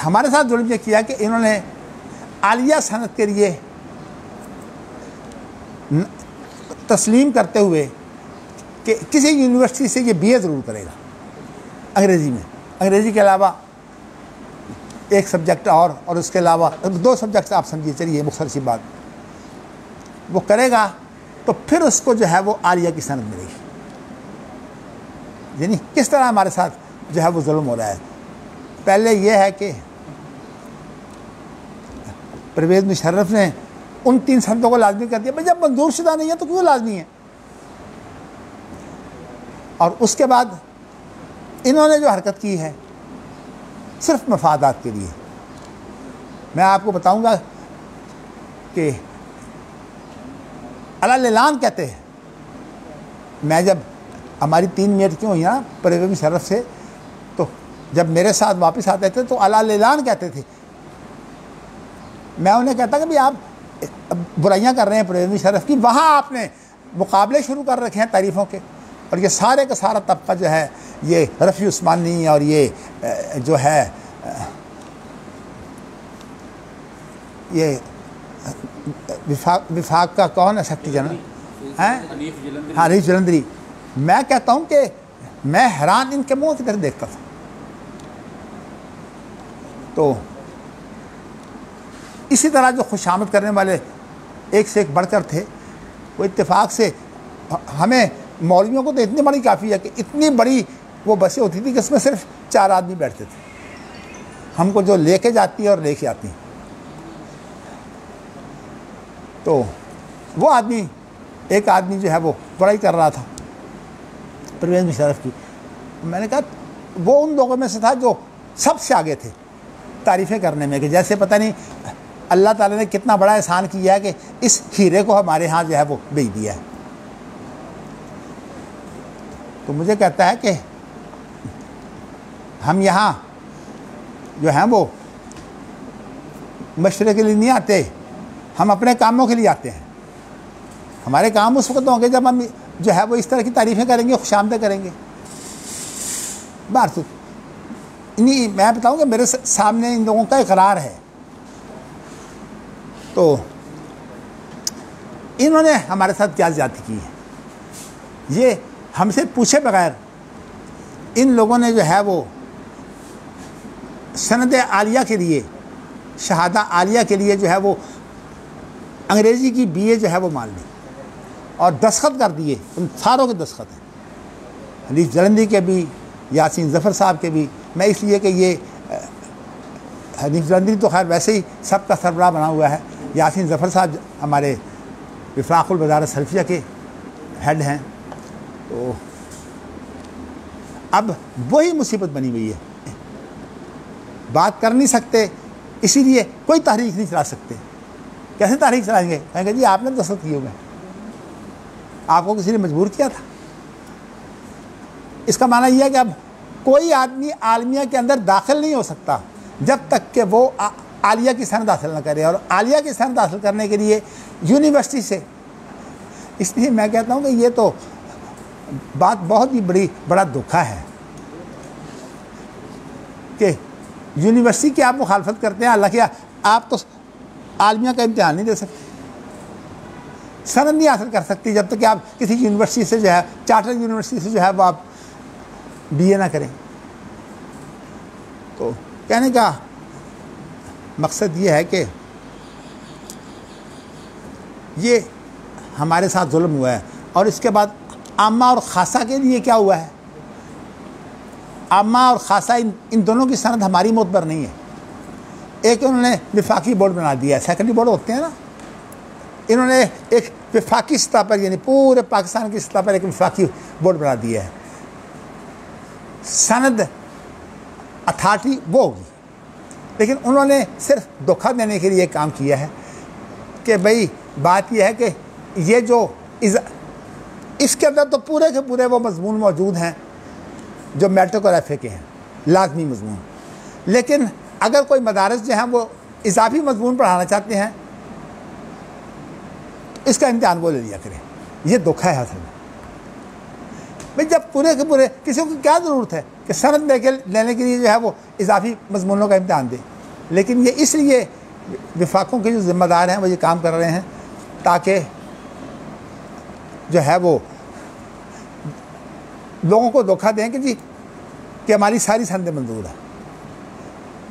ہمارے ساتھ ظلم یہ کیا کہ انہوں نے عالیہ صنعت کے لیے تسلیم کرتے ہوئے کہ کسی یونیورسٹی سے یہ بی اے ضرور کرے گا انگریزی میں، انگریزی کے علاوہ ایک سبجیکٹ اور اس کے علاوہ 2 سبجیکٹ آپ سمجھیے، چلیے مختصر سی بات، وہ کرے گا تو پھر اس کو جو ہے وہ عالیہ کی صنعت ملے گی. یعنی کس طرح ہمارے ساتھ جو ہے وہ ظلم ہو رہا ہے. پہلے یہ ہے کہ پرویز مشرف نے ان 3 سندوں کو لازمی کر دیا. بھائی جب منظور شدہ نہیں ہے تو کیوں لازمی ہے؟ اور اس کے بعد انہوں نے جو حرکت کی ہے صرف مفادات کے لیے. میں آپ کو بتاؤں گا کہ اعلان کہتے ہیں. میں جب ہماری 3 میٹنگیں ہوئی نا پرویز مشرف سے، تو جب میرے ساتھ واپس آتے تھے تو اعلان کہتے تھے. میں انہیں کہتا کہ بھئی آپ برائیاں کر رہے ہیں پرویز مشرف کی، وہاں آپ نے مقابلے شروع کر رکھے ہیں تعریفوں کے، اور یہ سارے کا سارا طبقہ جو ہے یہ رفیع عثمانی اور یہ جو ہے یہ وفاق کا کون ہے سیکرٹری جنرل ہیں، حنیف جلندری. میں کہتا ہوں کہ میں حیران ان کے منہ کی طرف دیکھتا تھا. تو اسی طرح جو خوشامد کرنے والے ایک سے ایک بڑھ کر تھے، وہ اتفاق سے ہمیں مولویوں کو تو اتنی بڑی کافی ہے کہ اتنی بڑی وہ بسیں ہوتی تھی کہ اس میں صرف 4 آدمی بیٹھتے تھے، ہم کو جو لے کے جاتی ہے اور لے کے آتی ہیں. تو وہ آدمی ایک آدمی جو ہے وہ بڑائی کر رہا تھا پرویز مشرف کی. میں نے کہا وہ ان لوگوں میں سے تھا جو سب سے آگے تھے تعریفیں کرنے میں، کہ جیسے پتہ نہیں اللہ تعالیٰ نے کتنا بڑا احسان کیا ہے کہ اس ہیرے کو ہمارے ہاں جو ہے وہ بھیج دیا ہے. تو مجھے کہتا ہے کہ ہم یہاں جو ہیں وہ مشورے کے لیے نہیں آتے، ہم اپنے کاموں کے لیے آتے ہیں. ہمارے کام اس وقت ہوں گے جب ہم جو ہے وہ اس طرح کی تعریفیں کریں گے، خوش آمدیں کریں گے. بات نہیں، میں بتاؤں کہ میرے سامنے ان لوگوں کا اقرار ہے. تو انہوں نے ہمارے ساتھ کیا زیادتی کی ہے، یہ ہم سے پوچھے بغیر ان لوگوں نے جو ہے وہ سند عالیہ کے لیے، شہادہ عالیہ کے لیے جو ہے وہ انگریزی کی BA جو ہے وہ مان لی اور دستخط کر دیے. ان ساروں کے دستخط ہیں، حنیف جلندی کے بھی، یاسین ظفر صاحب کے بھی. میں اس لیے کہ یہ حنیف جلندی تو خیر ویسے ہی سب کا سربراہ بنا ہوا ہے، یاسین ظفر صاحب ہمارے وفاق الوزارت سلفیہ کے ہیڈ ہیں. تو اب وہی مصیبت بنی ہوئی ہے، بات کر نہیں سکتے، اسی لیے کوئی تحریک نہیں چلا سکتے. کیسے تحریک چلائیں گے؟ کہیں گے جی آپ نے دستخط کیے ہوئے، آپ کو کسی نے مجبور کیا تھا. اس کا معنی یہ ہے کہ اب کوئی آدمی عالمیہ کے اندر داخل نہیں ہو سکتا جب تک کہ وہ عالیہ کی سند حاصل نہ کرے، اور عالیہ کی سند حاصل کرنے کے لیے یونیورسٹی سے. اس لیے میں کہتا ہوں کہ یہ تو بات بہت ہی بڑا دکھا ہے کہ یونیورسٹی کی آپ مخالفت کرتے ہیں. اللہ کیا آپ تو عالمیہ کا امتحان نہیں دے سکتے، سند نہیں حاصل کر سکتی جب تک کہ آپ کسی یونیورسٹی سے جو ہے، چارٹر یونیورسٹی سے جو ہے وہ آپ BA نہ کریں. تو کہنے کا مقصد یہ ہے کہ یہ ہمارے ساتھ ظلم ہوا ہے. اور اس کے بعد عامہ اور خاصہ کے لیے کیا ہوا ہے؟ عامہ اور خاصہ ان دونوں کی سند ہماری معتبر نہیں ہے. ایک انہوں نے وفاقی بورڈ بنا دیا ہے، سیکنڈری بورڈ ہوتے ہیں نا، انہوں نے ایک وفاقی سطح پر یعنی پورے پاکستان کی سطح پر ایک وفاقی بورڈ بنا دیا ہے. سند اتھارٹی وہ ہوگی، لیکن انہوں نے صرف دھوکہ دینے کے لیے کام کیا ہے کہ بھئی بات یہ ہے کہ یہ جو اس کے اندر تو پورے کے پورے وہ مضمون موجود ہیں جو میٹرک اور FA کے ہیں، لازمی مضمون. لیکن اگر کوئی مدارس جو ہیں وہ اضافی مضمون پڑھانا چاہتے ہیں اس کا امتحان وہ لے لیا کریں. یہ دھوکہ ہے اصل میں. بھئی جب پورے کے پورے کسی کو کیا ضرورت ہے کہ سند لینے کے لیے جو ہے وہ اضافی مضمونوں کا امتحان دے. لیکن یہ اس لیے وفاقوں کے جو ذمہ دار ہیں وہ یہ کام کر رہے ہیں تاکہ جو ہے وہ لوگوں کو دھوکہ دیں کہ جی کہ ہماری ساری سندیں منظور ہیں.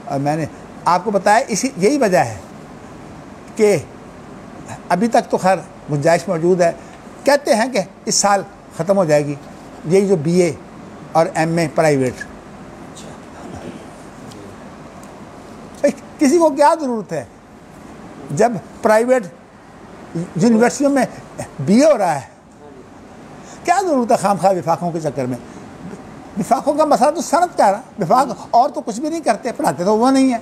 اور میں نے آپ کو بتایا یہی وجہ ہے کہ ابھی تک تو خیر گنجائش موجود ہے. کہتے ہیں کہ اس سال ختم ہو جائے گی یہی جو BA اور MA پرائیویٹ. کسی کو کیا ضرورت ہے جب پرائیویٹ یونیورسٹیوں میں BA ہو رہا ہے؟ کیا ضرورت ہے خام خواہ وفاقوں کے چکر میں؟ وفاقوں کا مسئلہ تو سند کا ہے نا. وفاق اور تو کچھ بھی نہیں کرتے, پڑھاتے تو وہ نہیں ہے,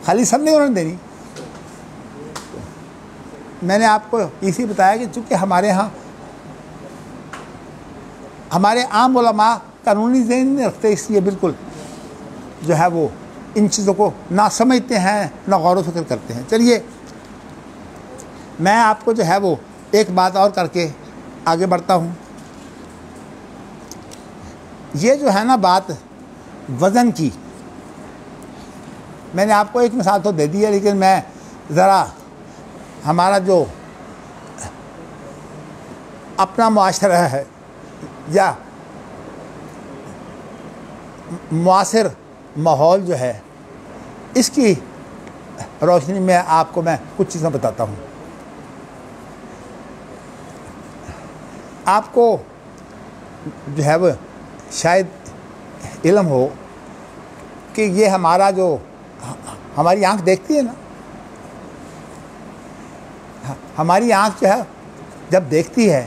خالی سب نہیں انہوں نے دینی. میں نے آپ کو اسی بتایا کہ چونکہ ہمارے ہاں ہمارے عام علماء قانونی ذہن نہیں رکھتے, اس لیے بالکل جو ہے وہ ان چیزوں کو نہ سمجھتے ہیں نہ غور و فکر کرتے ہیں. چلیے میں آپ کو جو ہے وہ ایک بات اور کر کے آگے بڑھتا ہوں. یہ جو ہے نا بات وزن کی, میں نے آپ کو ایک مثال تو دے دی ہے, لیکن میں ذرا ہمارا جو اپنا معاشرہ ہے یا معاصر ماحول جو ہے, اس کی روشنی میں آپ کو میں کچھ چیزیں بتاتا ہوں. آپ کو جو ہے وہ شاید علم ہو کہ یہ ہمارا جو ہماری آنکھ دیکھتی ہے نا, ہماری آنکھ جو ہے جب دیکھتی ہے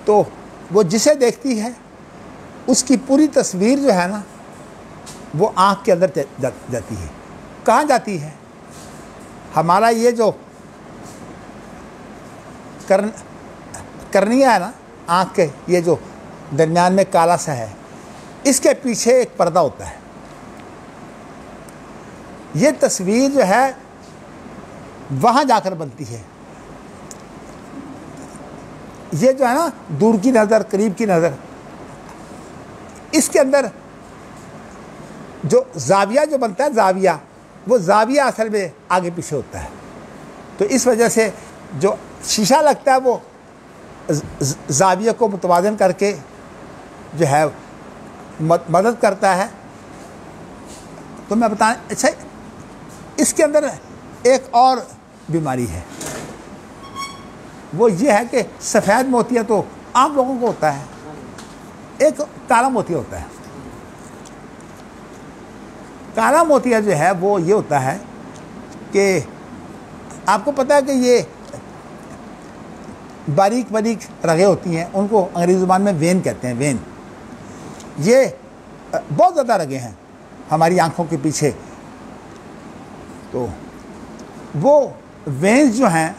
تو وہ جسے دیکھتی ہے اس کی پوری تصویر جو ہے نا وہ آنکھ کے اندر جاتی ہے. کہاں جاتی ہے؟ ہمارا یہ جو کرنیا ہے نا آنکھ کے, یہ جو درمیان میں کالا سا ہے, اس کے پیچھے ایک پردہ ہوتا ہے. یہ تصویر جو ہے وہاں جا کر بنتی ہے. یہ جو ہے نا دور کی نظر, قریب کی نظر, اس کے اندر جو زاویہ جو بنتا ہے, زاویہ, وہ زاویہ اصل میں آگے پیچھے ہوتا ہے. تو اس وجہ سے جو شیشہ لگتا ہے وہ زاویہ کو متوازن کر کے جو ہے مدد کرتا ہے. تو میں بتائیں, اچھا اس کے اندر ایک اور بیماری ہے, وہ یہ ہے کہ سفید موتیہ تو عام لوگوں کو ہوتا ہے, ایک کالا موتیہ ہوتا ہے. کالا موتیہ جو ہے وہ یہ ہوتا ہے کہ آپ کو پتہ ہے کہ یہ باریک باریک رگیں ہوتی ہیں, ان کو انگریزی زبان میں وین کہتے ہیں, وین. یہ بہت زیادہ رگیں ہیں ہماری آنکھوں کے پیچھے. تو وہ وینز جو ہیں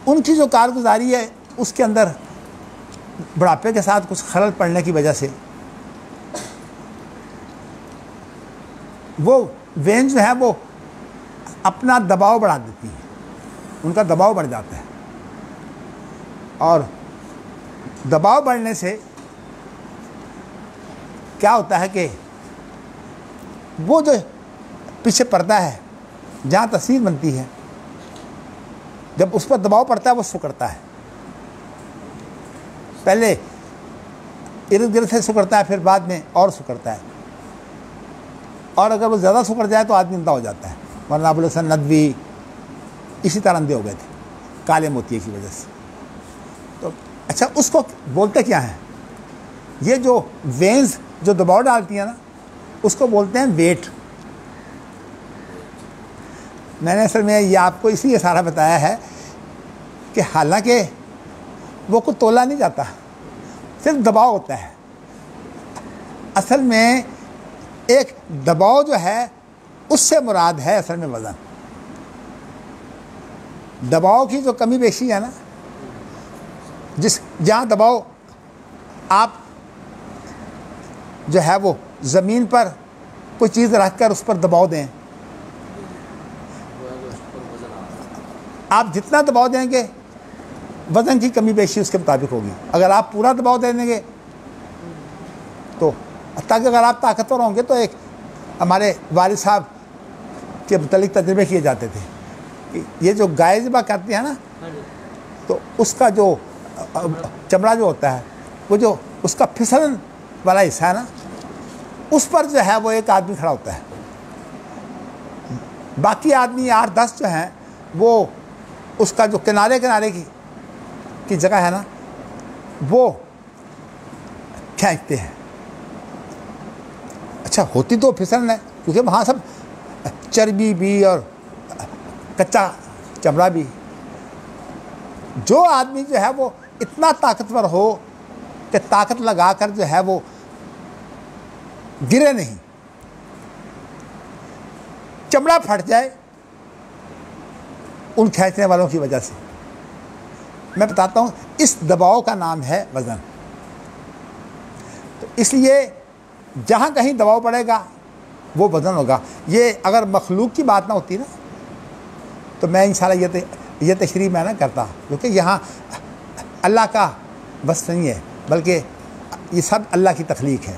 ان کی جو کارگزاری ہے اس کے اندر بڑھاپے کے ساتھ کچھ خلل پڑنے کی وجہ سے وہ وین جو ہے وہ اپنا دباؤ بڑھا دیتی ہے, ان کا دباؤ بڑھ جاتا ہے. اور دباؤ بڑھنے سے کیا ہوتا ہے کہ وہ جو پیچھے پردہ ہے جہاں تصویر بنتی ہے, جب اس پر دباؤ پڑتا ہے وہ سکڑتا ہے. پہلے ارد گرد سے سکڑتا ہے, پھر بعد میں اور سکڑتا ہے, اور اگر وہ زیادہ سکڑ جائے تو آدمی اندھا ہو جاتا ہے. ورنہ ابو الحسن ندوی اسی طرح اندھے ہو گئے تھے کالے موتیے کی وجہ سے. تو اچھا اس کو بولتے کیا ہیں؟ یہ جو وینز جو دباؤ ڈالتی ہیں نا اس کو بولتے ہیں ویٹ. میں نے اصل میں یہ آپ کو اس لیے سارا بتایا ہے کہ حالانکہ وہ کوئی تولا نہیں جاتا, صرف دباؤ ہوتا ہے. اصل میں ایک دباؤ جو ہے اس سے مراد ہے اصل میں وزن. دباؤ کی جو کمی بیشی ہے نا, جہاں دباؤ آپ جو ہے وہ زمین پر کوئی چیز رکھ کر اس پر دباؤ دیں, آپ جتنا دباؤ دیں گے وزن کی کمی بیشی اس کے مطابق ہوگی. اگر آپ پورا دباؤ دے دیں گے تو تاکہ اگر آپ طاقتور ہوں گے, تو ایک ہمارے والد صاحب کے متعلق تجربے کیے جاتے تھے کہ یہ جو گائے ذبح کرتے ہیں نا, تو اس کا جو چمڑا جو ہوتا ہے, وہ جو اس کا پھسلن والا حصہ ہے نا, اس پر جو ہے وہ ایک آدمی کھڑا ہوتا ہے. باقی آدمی 8-10 جو ہیں وہ اس کا جو کنارے کنارے کی جگہ ہے نا وہ کھینچتے ہیں. اچھا ہوتی تو پھسلن ہے, کیونکہ وہاں سب چربی بھی اور کچا چمڑا بھی. جو آدمی جو ہے وہ اتنا طاقتور ہو کہ طاقت لگا کر جو ہے وہ گرے نہیں، چمڑا پھٹ جائے ان کھینچنے والوں کی وجہ سے، میں بتاتا ہوں اس دباؤ کا نام ہے وزن۔ تو اس لیے جہاں کہیں دباؤ پڑے گا وہ وزن ہوگا۔ یہ اگر مخلوق کی بات نہ ہوتی نا تو میں انشاءاللہ یہ تشریح میں نہ کرتا، کیونکہ یہاں اللہ کا بس نہیں ہے، بلکہ یہ سب اللہ کی تخلیق ہے،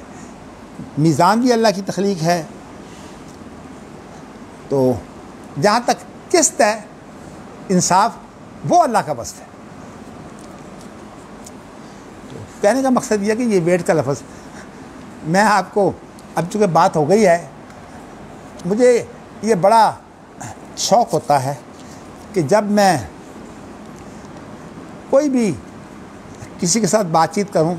میزان بھی اللہ کی تخلیق ہے۔ تو جہاں تک قسط ہے، انصاف، وہ اللہ کا وصف ہے۔ تو کہنے کا مقصد یہ ہے کہ یہ ویٹ کا لفظ میں آپ کو، اب چونکہ بات ہو گئی ہے، مجھے یہ بڑا شوق ہوتا ہے کہ جب میں کوئی بھی کسی کے ساتھ بات چیت کروں،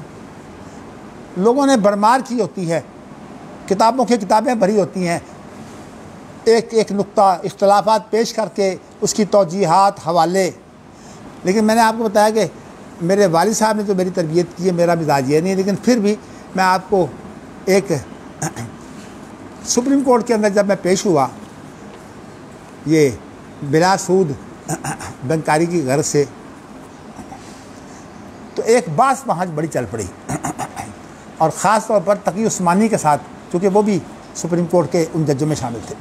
لوگوں نے بھرمار کی ہوتی ہے، کتابوں کی کتابیں بھری ہوتی ہیں، ایک ایک نقطہ اختلافات پیش کر کے اس کی توجیحات، حوالے، لیکن میں نے آپ کو بتایا کہ میرے والد صاحب نے جو میری تربیت کی ہے، میرا مزاج یہ نہیں ہے، لیکن پھر بھی میں آپ کو ایک سپریم کورٹ کے اندر جب میں پیش ہوا، یہ بلا سود بینکاری کی غرض سے، تو ایک بات وہاں بڑی چل پڑی، اور خاص طور پر تقی عثمانی کے ساتھ، چونکہ وہ بھی سپریم کورٹ کے ان ججوں میں شامل تھے۔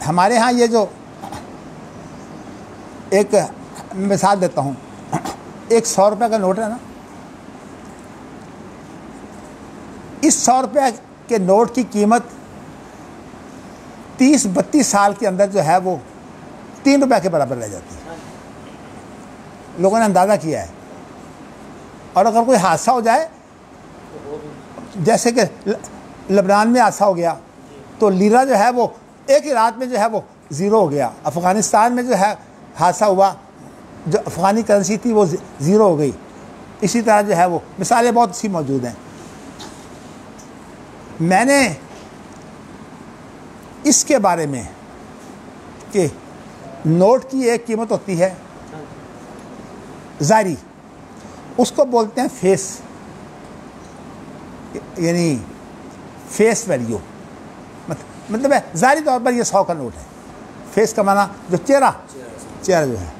ہمارے ہاں یہ جو ایک مثال دیتا ہوں، ایک 100 روپے کا نوٹ ہے نا، اس 100 روپے کے نوٹ کی قیمت 30-32 سال کے اندر جو ہے وہ 3 روپے کے برابر رہ جاتی ہے، لوگوں نے اندازہ کیا ہے۔ اور اگر کوئی حادثہ ہو جائے، جیسے کہ لبنان میں حادثہ ہو گیا تو لیرہ جو ہے وہ ایک ہی رات میں جو ہے وہ زیرو ہو گیا، افغانستان میں جو ہے حادثہ ہوا، جو افغانی کرنسی تھی وہ زیرو ہو گئی، اسی طرح جو ہے وہ مثالیں بہت سی موجود ہیں۔ میں نے اس کے بارے میں کہ نوٹ کی ایک قیمت ہوتی ہے ظاہری، اس کو بولتے ہیں فیس، یعنی فیس ویلیو، مطلب ہے ظاہری طور پر یہ 100 کا نوٹ ہے، فیس کا معنی جو چہرہ جو ہے،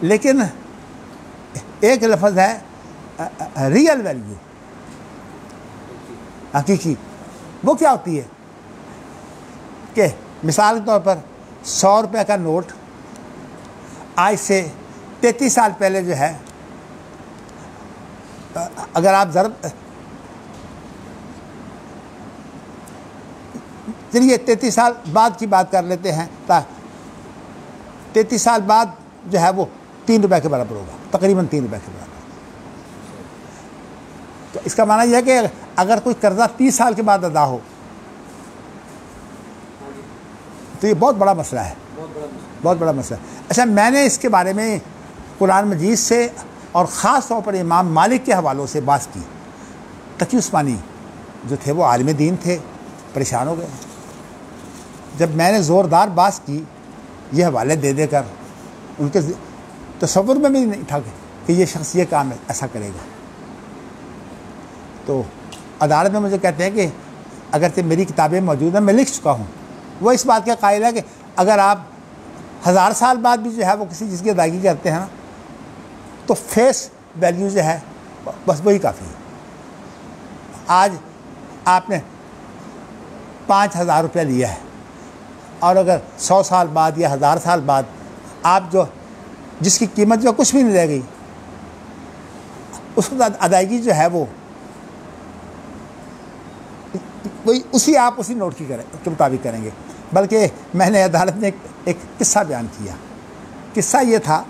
لیکن ایک لفظ ہے ریئل ویلیو، حقیقی۔ وہ کیا ہوتی ہے کہ مثال کے طور پر 100 روپے کا نوٹ آج سے 33 سال پہلے جو ہے، اگر آپ چلیے 33 سال بعد کی بات کر لیتے ہیں، 33 سال بعد جو ہے وہ 3 روپے کے برابر ہوگا، تقریباً 3 روپے کے برابر۔ تو اس کا معنی یہ ہے کہ اگر کوئی قرضہ 30 سال کے بعد ادا ہو تو یہ بہت بڑا مسئلہ ہے، بہت بڑا مسئلہ ہے۔ اچھا، میں نے اس کے بارے میں قرآن مجید سے اور خاص طور پر امام مالک کے حوالوں سے بات کی۔ تقی عثمانی جو تھے وہ عالم دین تھے، پریشان ہو گئے جب میں نے زوردار بات کی، یہ حوالے دے دے کر، ان کے تصور میں بھی نہیں تھا کہ یہ شخص یہ کام ایسا کرے گا۔ تو عدالت میں مجھے کہتے ہیں کہ اگرچہ میری کتابیں موجود ہیں، میں لکھ چکا ہوں، وہ اس بات کا قائل ہے کہ اگر آپ 1000 سال بعد بھی جو ہے وہ کسی چیز کی ادائیگی کرتے ہیں نا، تو فیس ویلیو جو ہے بس وہی کافی ہے۔ آج آپ نے 5000 روپیہ لیا ہے، اور اگر 100 سال بعد یا 1000 سال بعد آپ جس کی قیمت جو کچھ بھی نہیں رہ گئی، اس کو ادائیگی جو ہے وہ اسی نوٹ کے مطابق کریں گے۔ بلکہ میں نے عدالت میں ایک قصہ بیان کیا۔ قصہ یہ تھا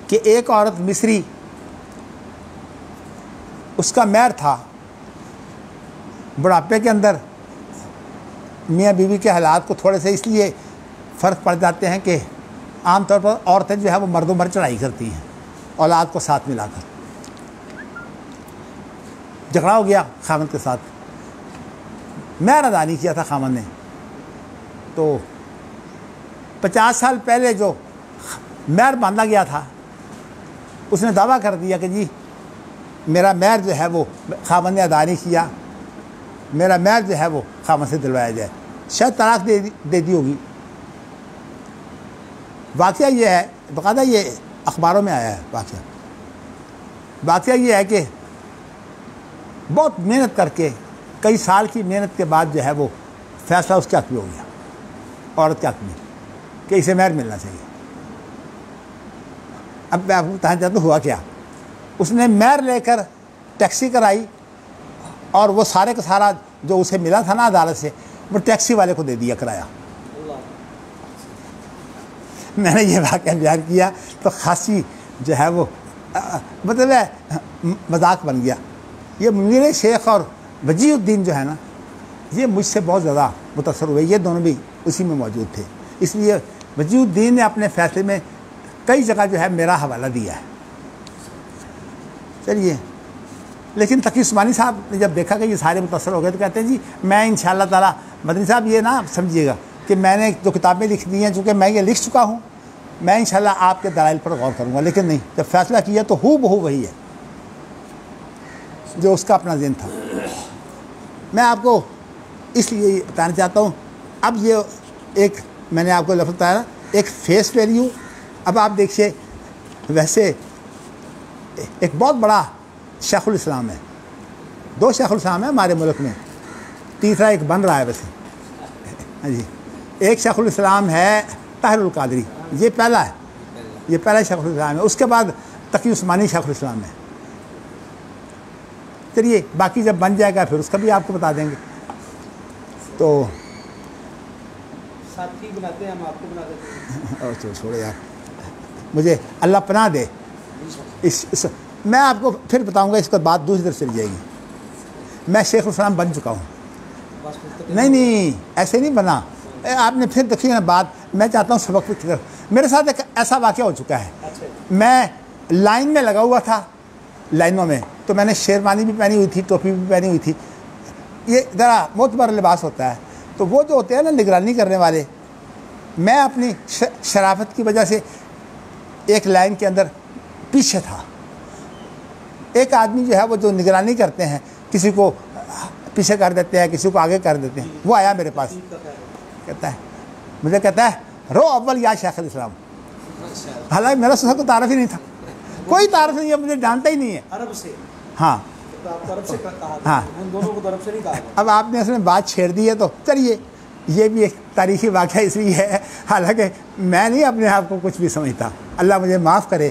کہ ایک عورت مصری، اس کا مہر تھا، بڑھاپے کے اندر میاں بیوی کے حالات کو تھوڑے سے اس لیے فرق پڑ جاتے ہیں کہ عام طور پر عورتیں جو ہے وہ مردوں پر چڑھائی کرتی ہیں اولاد کو ساتھ ملا کر۔ جھگڑا ہو گیا خامد کے ساتھ، مہر ادا نہیں کیا تھا خامد نے، تو 50 سال پہلے جو مہر باندھا گیا تھا اس نے دعویٰ کر دیا کہ جی میرا مہر جو ہے وہ خاوند نے ادا نہیں کیا، میرا مہر جو ہے وہ خاوند سے دلوایا جائے، شاید طلاق دے دی ہوگی۔ واقعہ یہ ہے، باقاعدہ یہ اخباروں میں آیا ہے واقعہ یہ ہے کہ بہت محنت کر کے کئی سال کی محنت کے بعد جو ہے وہ فیصلہ اس کے حق میں ہو گیا، عورت کے حق میں، کہ اسے مہر ملنا چاہیے۔ اب میں آپ کو بتانا چاہتا ہوں ہوا کیا، اس نے مہر لے کر ٹیکسی کرائی اور وہ سارے کا سارا جو اسے ملا تھا نا عدالت سے وہ ٹیکسی والے کو دے دیا کرایہ۔ میں نے یہ واقعہ بیان کیا تو خاصی جو ہے وہ مطلب ہے مذاق بن گیا۔ یہ منیر شیخ اور وجیہ الدین جو ہے نا یہ مجھ سے بہت زیادہ متاثر ہوئے، یہ دونوں بھی اسی میں موجود تھے، اس لیے وجیہ الدین نے اپنے فیصلے میں کئی جگہ جو ہے میرا حوالہ دیا ہے۔ چلیے، لیکن تقی عثمانی صاحب نے جب دیکھا کہ یہ سارے متاثر ہو گئے تو کہتے ہیں جی میں انشاءاللہ تعالیٰ، مدنی صاحب یہ نہ سمجھیے گا کہ میں نے جو کتابیں لکھ دی ہیں چونکہ میں یہ لکھ چکا ہوں، میں انشاءاللہ آپ کے دلائل پر غور کروں گا، لیکن نہیں، جب فیصلہ کیا تو ہو بہو وہی ہے جو اس کا اپنا ذہن تھا۔ میں آپ کو اس لیے بتانا چاہتا ہوں، اب یہ ایک میں نے آپ کو لفظ بتایا ایک فیس ویلیو۔ اب آپ دیکھیے، ویسے ایک بہت بڑا شیخ الاسلام ہے، 2 شیخ الاسلام ہیں ہمارے ملک میں، تیسرا ایک بن رہا ہے ویسے، ہاں جی، ایک شیخ الاسلام ہے طاہر القادری، یہ پہلا ہے، یہ پہلا شیخ الاسلام ہے، اس کے بعد تقی عثمانی شیخ الاسلام ہے۔ چلیے باقی جب بن جائے گا پھر اس کا بھی آپ کو بتا دیں گے۔ تو ساتھی بناتے ہیں ہم، آپ کو بنا دیتے ہیں۔ چھوڑے یار، مجھے اللہ پناہ دے، میں آپ کو پھر بتاؤں گا، اس کے بعد دوسری طرف چلی جائے گی۔ میں شیخ الاسلام بن چکا ہوں، نہیں ایسے نہیں بنا، آپ نے پھر دیکھیے نا بات، میں چاہتا ہوں سبق کی طرف۔ میرے ساتھ ایک ایسا واقعہ ہو چکا ہے، میں لائن میں لگا ہوا تھا، لائنوں میں، تو میں نے شیروانی بھی پہنی ہوئی تھی، ٹوپی بھی پہنی ہوئی تھی، یہ ذرا معتبر لباس ہوتا ہے، تو وہ جو ہوتے ہیں نا نگرانی کرنے والے، میں اپنی شرافت کی وجہ سے ایک لائن کے اندر پیچھے تھا۔ ایک آدمی جو ہے وہ جو نگرانی کرتے ہیں، کسی کو پیچھے کر دیتے ہیں، کسی کو آگے کر دیتے ہیں، وہ آیا میرے پاس، مجھے کہتا ہے رو اول یا شیخ الاسلام، حالانکہ میرا سسر کو تعارف ہی نہیں تھا، کوئی تعارف نہیں ہے، مجھے جانتا ہی نہیں ہے۔ عرب سے؟ ہاں عرب سے کہا، ہاں، ان دونوں کو طرف سے نہیں کہا۔ اب آپ نے اس میں بات چھیڑ دی ہے تو چلیے، یہ بھی ایک تاریخی واقعہ اس لیے ہے، حالانکہ میں نہیں اپنے آپ کو کچھ بھی سمجھتا، اللہ مجھے معاف کرے،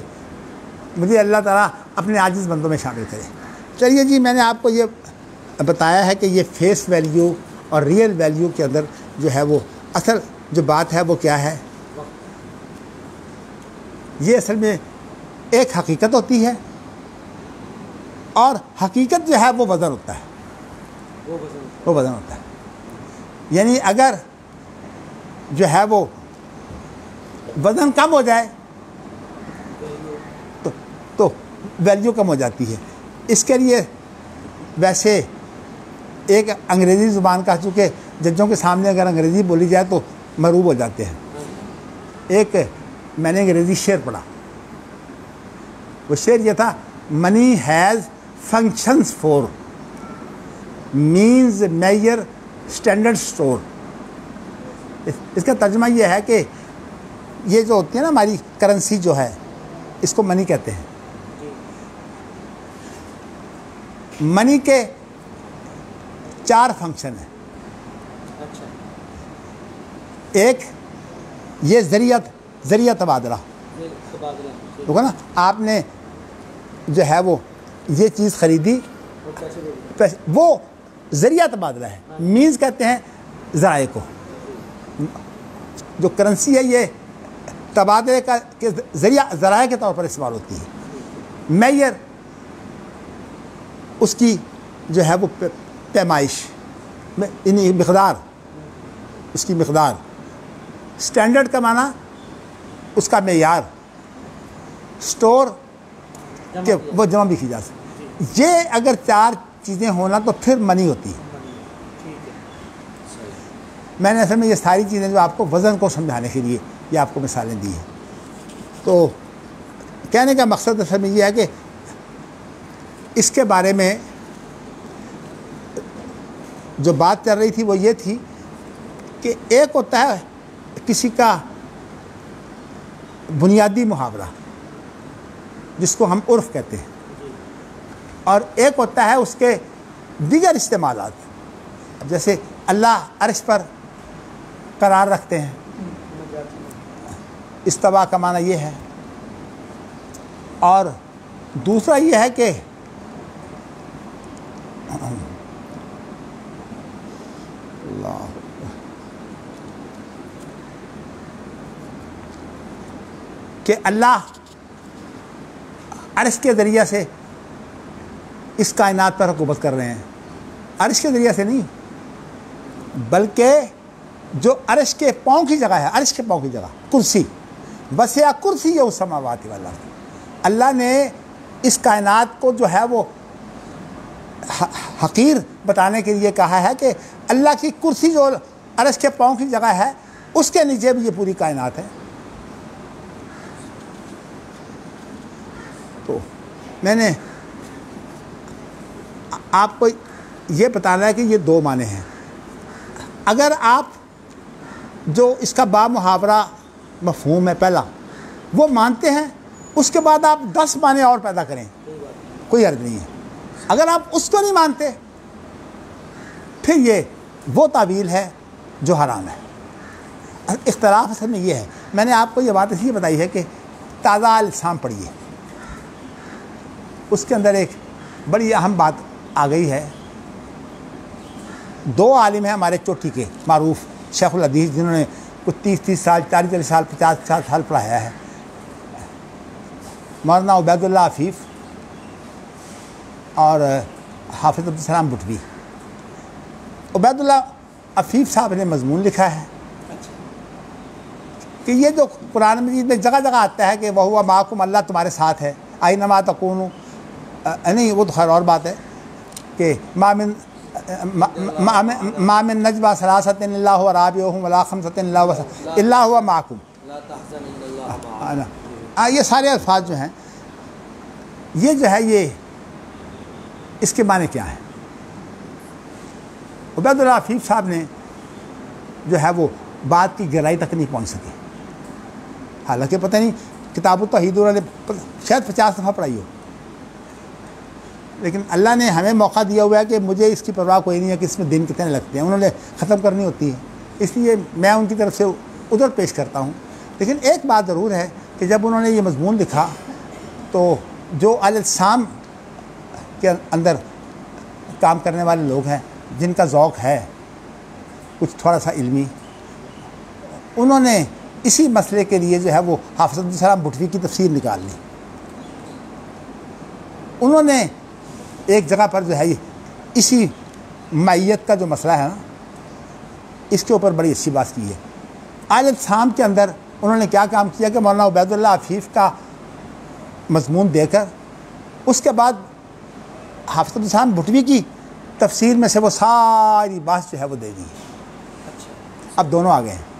مجھے اللہ تعالیٰ اپنے عاجز بندوں میں شامل کرے۔ چلیے جی، میں نے آپ کو یہ بتایا ہے کہ یہ فیس ویلیو اور ریئل ویلیو کے اندر جو ہے وہ اصل جو بات ہے وہ کیا ہے، یہ اصل میں ایک حقیقت ہوتی ہے، اور حقیقت جو ہے وہ وزن ہوتا ہے، وہ وزن ہوتا ہے، یعنی اگر جو ہے وہ وزن کم ہو جائے تو ویلیو کم ہو جاتی ہے۔ اس کے لیے ویسے ایک انگریزی زبان کا، چونکہ ججوں کے سامنے اگر انگریزی بولی جائے تو مروب ہو جاتے ہیں، ایک میں نے انگریزی شعر پڑھا، وہ شعر یہ تھا، money has functions four means measure standard store. اس کا ترجمہ یہ ہے کہ یہ جو ہوتی ہے نا ہماری کرنسی جو ہے، اس کو منی کہتے ہیں۔ منی کے 4 فنکشن ہیں، ایک یہ ذریعہ تبادلہ ہوگا نا، آپ نے جو ہے وہ یہ چیز خریدی، وہ ذریعہ تبادلہ ہے، مینز کہتے ہیں ذرائع کو، جو کرنسی ہے یہ تبادلے کا ذرائع کے طور پر استعمال ہوتی ہے۔ میئر اس کی جو ہے وہ پیمائش، یعنی مقدار، اس کی مقدار، اسٹینڈرڈ کا معنی اس کا معیار، اسٹور کہ وہ جمع بھی کی جا سکتی۔ یہ اگر 4 چیزیں ہونا تو پھر منی ہوتی ہے۔ میں نے اصل میں یہ ساری چیزیں جو آپ کو وزن کو سمجھانے کے لیے یہ آپ کو مثالیں دی ہیں. تو کہنے کا مقصد اصل میں یہ ہے کہ اس کے بارے میں جو بات چل رہی تھی وہ یہ تھی کہ ایک ہوتا ہے کسی کا بنیادی محاورہ جس کو ہم عرف کہتے ہیں، اور ایک ہوتا ہے اس کے دیگر استعمالات. اب جیسے اللہ عرش پر قرار رکھتے ہیں، استوا کا معنی یہ ہے، اور دوسرا یہ ہے کہ اللہ عرش کے ذریعہ سے اس کائنات پر حکومت کر رہے ہیں. عرش کے ذریعہ سے نہیں، بلکہ جو عرش کے پاؤں کی جگہ ہے، عرش کے پاؤں کی جگہ کرسی، وسع کرسی السماوات والارض. اللہ نے اس کائنات کو جو ہے وہ حقیر بتانے کے لیے کہا ہے کہ اللہ کی کرسی جو عرش کے پاؤں کی جگہ ہے اس کے نیچے بھی یہ پوری کائنات ہے. تو میں نے آپ کو یہ بتانا ہے کہ یہ دو معنی ہیں. اگر آپ جو اس کا با محاورہ مفہوم ہے پہلا وہ مانتے ہیں، اس کے بعد آپ 10 معنی اور پیدا کریں، کوئی حرج نہیں ہے. اگر آپ اس کو نہیں مانتے پھر یہ وہ تعویل ہے جو حرام ہے. اختلاف اصل میں یہ ہے، میں نے آپ کو یہ بات اس لیے بتائی ہے کہ تازہ السام پڑھیے، اس کے اندر ایک بڑی اہم بات آ گئی ہے. 2 عالم ہیں ہمارے چوٹی کے معروف شیخ الحدیث، جنہوں نے کچھ 30 سال 40 سال 50 سال پڑھایا ہے، مولانا عبید اللہ عفیف اور حافظ عبدالسلام بٹوی. عبید اللہ عفیف صاحب نے مضمون لکھا ہے کہ یہ جو قرآن مجید میں جگہ جگہ آتا ہے کہ وَهُوَ مَعَكُمْ، اللہ تمہارے ساتھ ہے، أَيْنَمَا تَكُونُوا، نہیں وہ تو خیر اور بات ہے کہ مَا مِن نَجْوَىٰ ثَلَاثَةٍ إِلَّا هُوَ رَابِعُهُمْ وَلَا خَمْسَةٍ إِلَّا هُوَ مَعَكُمْ. یہ سارے الفاظ جو ہیں یہ جو ہے یہ اس کے معنی کیا ہیں؟ عبید اللہ عفیف صاحب نے جو ہے وہ بات کی گہرائی تک نہیں پہنچ سکے، حالانکہ پتہ نہیں کتاب التوحید انہوں نے شاید 50 دفعہ پڑھائی ہو، لیکن اللہ نے ہمیں موقع دیا ہوا ہے کہ مجھے اس کی پرواہ کوئی نہیں ہے کہ اس میں دن کتنے لگتے ہیں، انہوں نے ختم کرنی ہوتی ہے، اس لیے میں ان کی طرف سے ادھر پیش کرتا ہوں. لیکن ایک بات ضرور ہے کہ جب انہوں نے یہ مضمون لکھا تو جو السام کے اندر کام کرنے والے لوگ ہیں جن کا ذوق ہے کچھ تھوڑا سا علمی، انہوں نے اسی مسئلے کے لیے جو ہے وہ حافظ عبدالسلام بٹوی کی تفسیر نکال لی. انہوں نے ایک جگہ پر جو ہے اسی معیت کا جو مسئلہ ہے نا اس کے اوپر بڑی اچھی بات کی ہے. السام کے اندر انہوں نے کیا کام کیا کہ مولانا عبید اللہ عفیف کا مضمون دے کر اس کے بعد حافظ عبدالسلام بٹوی کی تفسیر میں سے وہ ساری بات جو ہے وہ دے دی. اب دونوں آ گئے ہیں.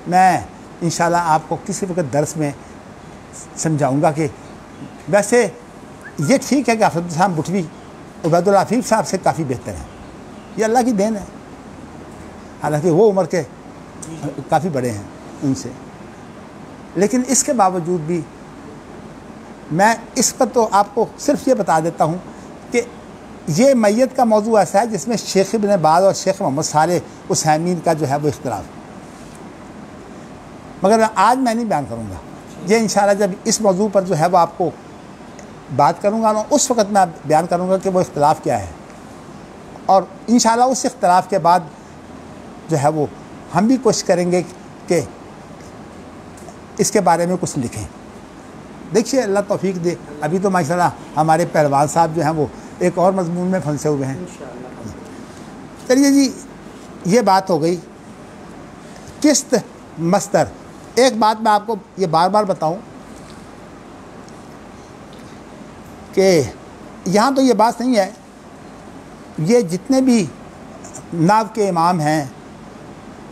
میں انشاءاللہ آپ کو کسی وقت درس میں سمجھاؤں گا کہ ویسے یہ ٹھیک ہے کہ حافظ عبدالسلام بٹوی عبید اللہ عفیف صاحب سے کافی بہتر ہیں، یہ اللہ کی دین ہے، حالانکہ وہ عمر کے کافی بڑے ہیں ان سے، لیکن اس کے باوجود بھی میں اس پر تو آپ کو صرف یہ بتا دیتا ہوں کہ یہ میت کا موضوع ایسا ہے جس میں شیخ ابن باز اور شیخ محمد صالح عثیمین کا جو ہے وہ اختلاف، مگر آج میں نہیں بیان کروں گا. یہ انشاءاللہ جب اس موضوع پر جو ہے وہ آپ کو بات کروں گا اس وقت میں بیان کروں گا کہ وہ اختلاف کیا ہے، اور انشاءاللہ اس اختلاف کے بعد جو ہے وہ ہم بھی کوشش کریں گے کہ اس کے بارے میں کچھ لکھیں. دیکھیے اللہ توفیق دے. ابھی تو ماشاءاللہ ہمارے پہلوان صاحب جو ہیں وہ ایک اور مضمون میں پھنسے ہوئے ہیں. چلیے جی یہ بات ہو گئی قسط مصدر. ایک بات میں آپ کو یہ بار بار بتاؤں کہ یہاں تو یہ بات نہیں ہے، یہ جتنے بھی نحو کے امام ہیں،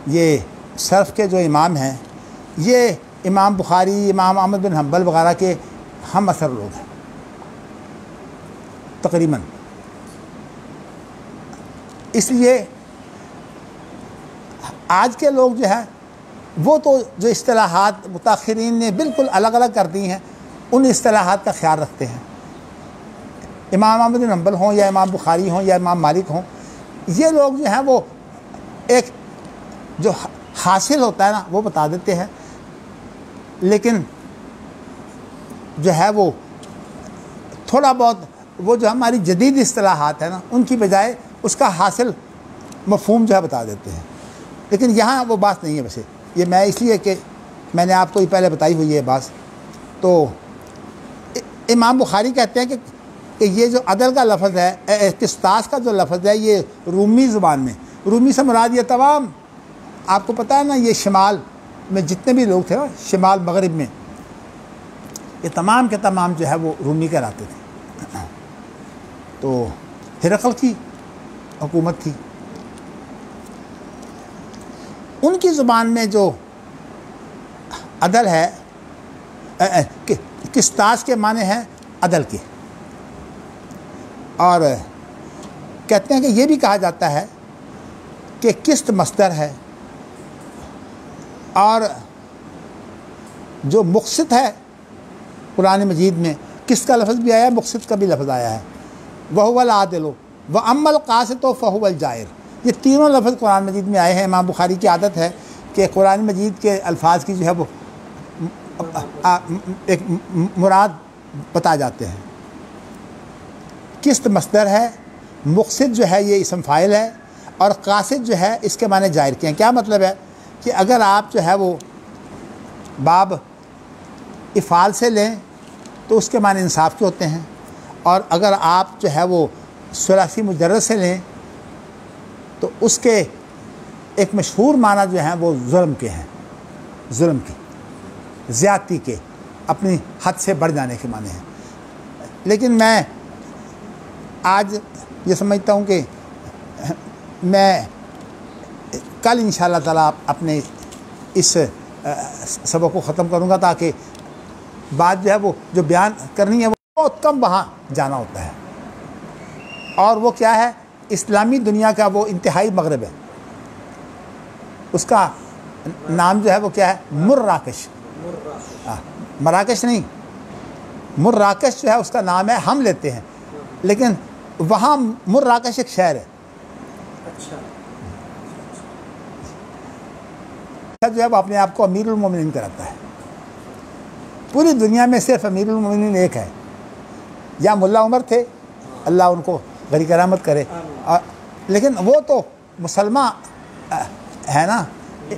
یہ صرف کے جو امام ہیں یہ امام بخاری، امام احمد بن حنبل وغیرہ کے ہم اثر لوگ ہیں تقریباً. اس لیے آج کے لوگ جو ہے وہ تو جو اصطلاحات متاخرین نے بالکل الگ الگ کر دی ہیں ان اصطلاحات کا خیال رکھتے ہیں. امام احمد بن حنبل ہوں یا امام بخاری ہوں یا امام مالک ہوں، یہ لوگ جو ہیں وہ ایک جو حاصل ہوتا ہے نا وہ بتا دیتے ہیں، لیکن جو ہے وہ تھوڑا بہت وہ جو ہماری جدید اصطلاحات ہیں نا ان کی بجائے اس کا حاصل مفہوم جو ہے بتا دیتے ہیں. لیکن یہاں وہ بات نہیں ہے. ویسے یہ میں اس لیے کہ میں نے آپ کو یہ پہلے بتائی ہوئی ہے بات. تو امام بخاری کہتے ہیں کہ یہ جو عدل کا لفظ ہے، قسطاس کا جو لفظ ہے، یہ رومی زبان میں، رومی سے مراد یہ تمام آپ کو پتہ ہے نا، یہ شمال میں جتنے بھی لوگ تھے نا، شمال مغرب میں، یہ تمام کے تمام جو ہے وہ رومی کہلاتے تھے. تو ہرقل کی حکومت تھی. ان کی زبان میں جو عدل ہے، قسطاس کے معنی ہیں عدل کے، اور کہتے ہیں کہ یہ بھی کہا جاتا ہے کہ قسط مصدر ہے، اور جو مقسط ہے قرآن مجید میں قسط کا لفظ بھی آیا ہے، مقسط کا بھی لفظ آیا ہے. وَهُوَ الْعَادِلُ وَأَمَّا الْقَاسِطُ فَهُوَ الْجَائِرُ. یہ تینوں لفظ قرآن مجید میں آئے ہیں. امام بخاری کی عادت ہے کہ قرآن مجید کے الفاظ کی جو ہے وہ ایک مراد بتا جاتے ہیں. قسط مصدر ہے، مقسط جو ہے یہ اسم فاعل ہے، اور قاسط جو ہے اس کے معنی جائر کے ہیں. کیا مطلب ہے کہ اگر آپ جو ہے وہ باب افعال سے لیں تو اس کے معنی انصاف کے ہوتے ہیں، اور اگر آپ جو ہے وہ ثلاثی مجرد سے لیں تو اس کے ایک مشہور معنی جو ہیں وہ ظلم کے ہیں، ظلم کے، زیادتی کے، اپنی حد سے بڑھ جانے کے معنی ہیں. لیکن میں آج یہ سمجھتا ہوں کہ میں کل انشاءاللہ تعالیٰ اپنے اس سبق کو ختم کروں گا، تاکہ بات جو ہے وہ جو بیان کرنی ہے وہ بہت کم وہاں جانا ہوتا ہے. اور وہ کیا ہے، اسلامی دنیا کا وہ انتہائی مغرب ہے. اس کا نام جو ہے وہ کیا ہے، مراکش. مراکش نہیں، مراکش جو ہے اس کا نام ہے، ہم لیتے ہیں، لیکن وہاں مراکش ایک شہر ہے. جو ہے وہ اپنے آپ کو امیر المومنین کراتا ہے. پوری دنیا میں صرف امیر المومنین ایک ہے، یا ملا عمر تھے، اللہ ان کو غری کرامت کرے، لیکن وہ تو مسلمان ہے نا،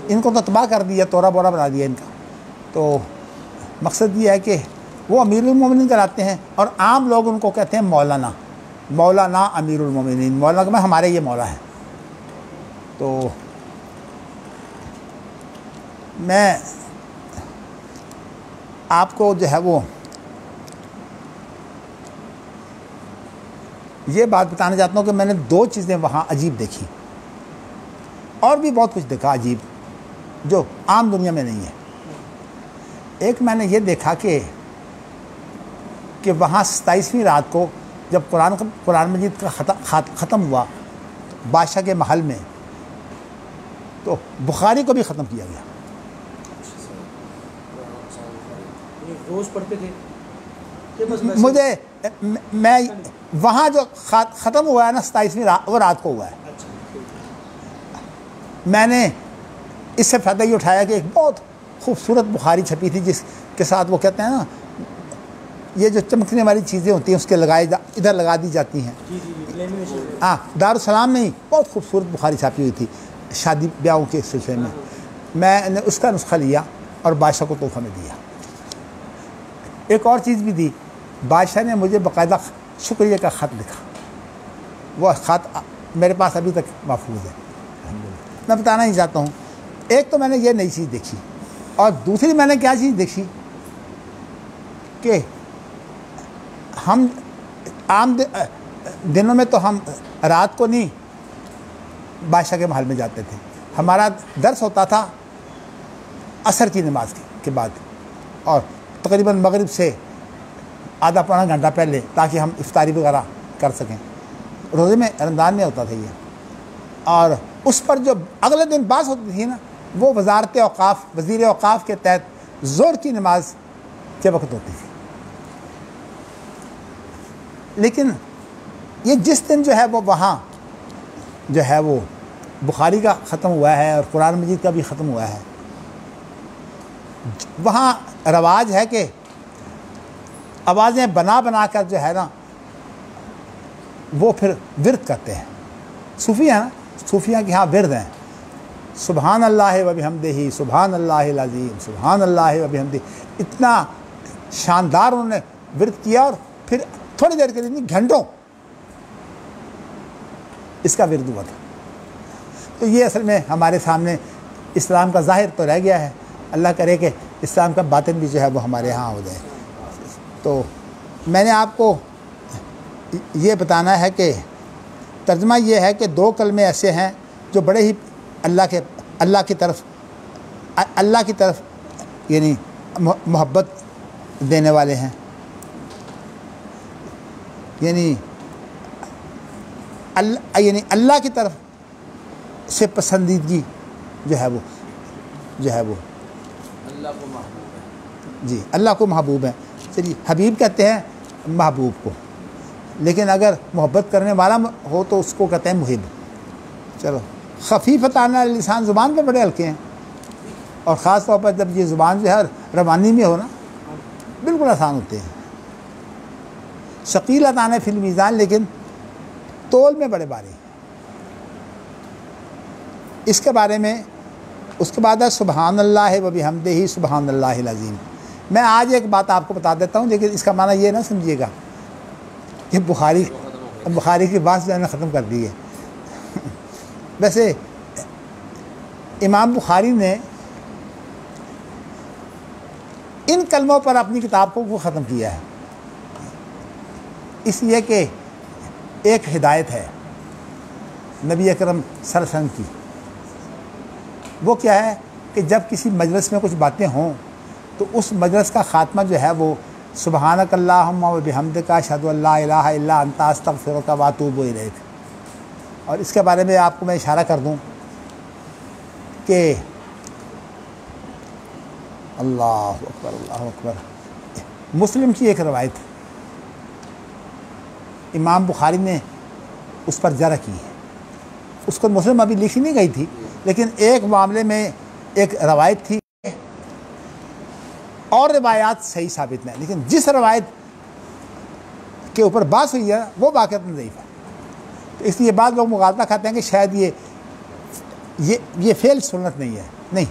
ان کو تو تباہ کر دیا، تورا بورا بنا دیا ان کا. تو مقصد یہ ہے کہ وہ امیر المومنین کراتے ہیں، اور عام لوگ ان کو کہتے ہیں مولانا، مولانا امیر المومنین. مولانا میں ہمارے یہ مولا ہیں. تو میں آپ کو جو ہے وہ یہ بات بتانا چاہتا ہوں کہ میں نے دو چیزیں وہاں عجیب دیکھی، اور بھی بہت کچھ دیکھا عجیب جو عام دنیا میں نہیں ہے. ایک میں نے یہ دیکھا کہ وہاں 27ویں رات کو جب قرآن مجید کا ختم ہوا بادشاہ کے محل میں، تو بخاری کو بھی ختم کیا گیا. روز پڑھتے تھے مجھے میں وہاں جو ختم ہوا ہے نا 27ویں وہ رات کو ہوا ہے. میں نے اس سے فائدہ یہ اٹھایا کہ ایک بہت خوبصورت بخاری چھپی تھی، جس کے ساتھ وہ کہتے ہیں نا یہ جو چمکنے والی چیزیں ہوتی ہیں اس کے ادھر لگا دی جاتی ہیں. ہاں، دارالسلام میں ہی بہت خوبصورت بخاری چھاپی ہوئی تھی شادی بیاہوں کے سلسلے میں. میں نے اس کا نسخہ لیا اور بادشاہ کو تحفہ میں دیا. ایک اور چیز بھی دی، بادشاہ نے مجھے باقاعدہ شکریہ کا خط لکھا. وہ خط میرے پاس ابھی تک محفوظ ہے. میں بتانا ہی چاہتا ہوں. ایک تو میں نے یہ نئی چیز دیکھی، اور دوسری میں نے کیا چیز دیکھی کہ ہم عام دنوں میں تو ہم رات کو نہیں بادشاہ کے محل میں جاتے تھے. ہمارا درس ہوتا تھا عصر کی نماز کے بعد، اور تقریباً مغرب سے آدھا پونا گھنٹہ پہلے، تاکہ ہم افطاری وغیرہ کر سکیں۔ روزے میں رمضان میں ہوتا تھا یہ۔ اور اس پر جو اگلے دن بات ہوتی تھی نا، وہ وزارت اوقاف، وزیر اوقاف کے تحت ظہر کی نماز کے وقت ہوتی تھی۔ لیکن یہ جس دن جو ہے وہ وہاں جو ہے وہ بخاری کا ختم ہوا ہے اور قرآن مجید کا بھی ختم ہوا ہے، وہاں رواج ہے کہ آوازیں بنا بنا کر جو ہے نا وہ پھر ورد کرتے ہیں۔ صوفیہ ہیں نا، صوفیہ کے ہاں ورد ہیں، سبحان اللہ و بحمدہ، سبحان اللہ العظیم، سبحان اللہ و بحمدہ۔ اتنا شاندار انہوں نے ورد کیا، اور پھر تھوڑی دیر کے لیے نہیں، گھنٹوں اس کا ورد ہوا تھا۔ تو یہ اصل میں ہمارے سامنے اسلام کا ظاہر تو رہ گیا ہے، اللہ کرے کہ اسلام کا باطن بھی جو ہے وہ ہمارے ہاں ہو جائے۔ تو میں نے آپ کو یہ بتانا ہے کہ ترجمہ یہ ہے کہ دو کلمے ایسے ہیں جو بڑے ہی اللہ کی طرف یعنی محبت دینے والے ہیں، یعنی اللہ کی طرف سے پسندیدگی جو ہے وہ اللہ کو محبوب ہے۔ جی، اللہ کو محبوب ہے۔ چلیے، حبیب کہتے ہیں محبوب کو، لیکن اگر محبت کرنے والا ہو تو اس کو کہتے ہیں محب۔ چلو، خفیفتان علی اللسان زبان پہ بڑے ہلکے ہیں، اور خاص طور پر جب یہ زبان جو ہے روانی میں ہو نا، بالکل آسان ہوتے ہیں۔ ثقیلتان فی المیزان، لیکن تول میں بڑے بھاری۔ اس کے بارے میں اس کے بعد ہے سبحان اللہ و بحمدہ سبحان اللہ العظیم۔ میں آج ایک بات آپ کو بتا دیتا ہوں، لیکن اس کا معنی یہ نہ سمجھیے گا کہ بخاری کی بات جو ہے نا ختم کر دی ہے۔ ویسے امام بخاری نے ان کلموں پر اپنی کتاب کو ختم کیا ہے، اس لیے کہ ایک ہدایت ہے نبی اکرم صلی اللہ علیہ وسلم کی۔ وہ کیا ہے کہ جب کسی مجلس میں کچھ باتیں ہوں تو اس مجلس کا خاتمہ جو ہے وہ سبحانک اللہم و بحمدک اشہد ان لا الہ الا انت استغفرک و اتوب الیک۔ اور اس کے بارے میں آپ کو میں اشارہ کر دوں کہ اللہ اکبر اللہ اکبر، مسلم کی ایک روایت، امام بخاری نے اس پر جرح کی ہے۔ اس کو مسلم ابھی لکھی نہیں گئی تھی، لیکن ایک معاملے میں ایک روایت تھی، اور روایات صحیح ثابت نہیں، لیکن جس روایت کے اوپر بات ہوئی ہے وہ واقعات ضعیف ہے۔ تو اس لیے بعض لوگ مغالطہ کھاتے ہیں کہ شاید یہ فعل سنت نہیں ہے، نہیں،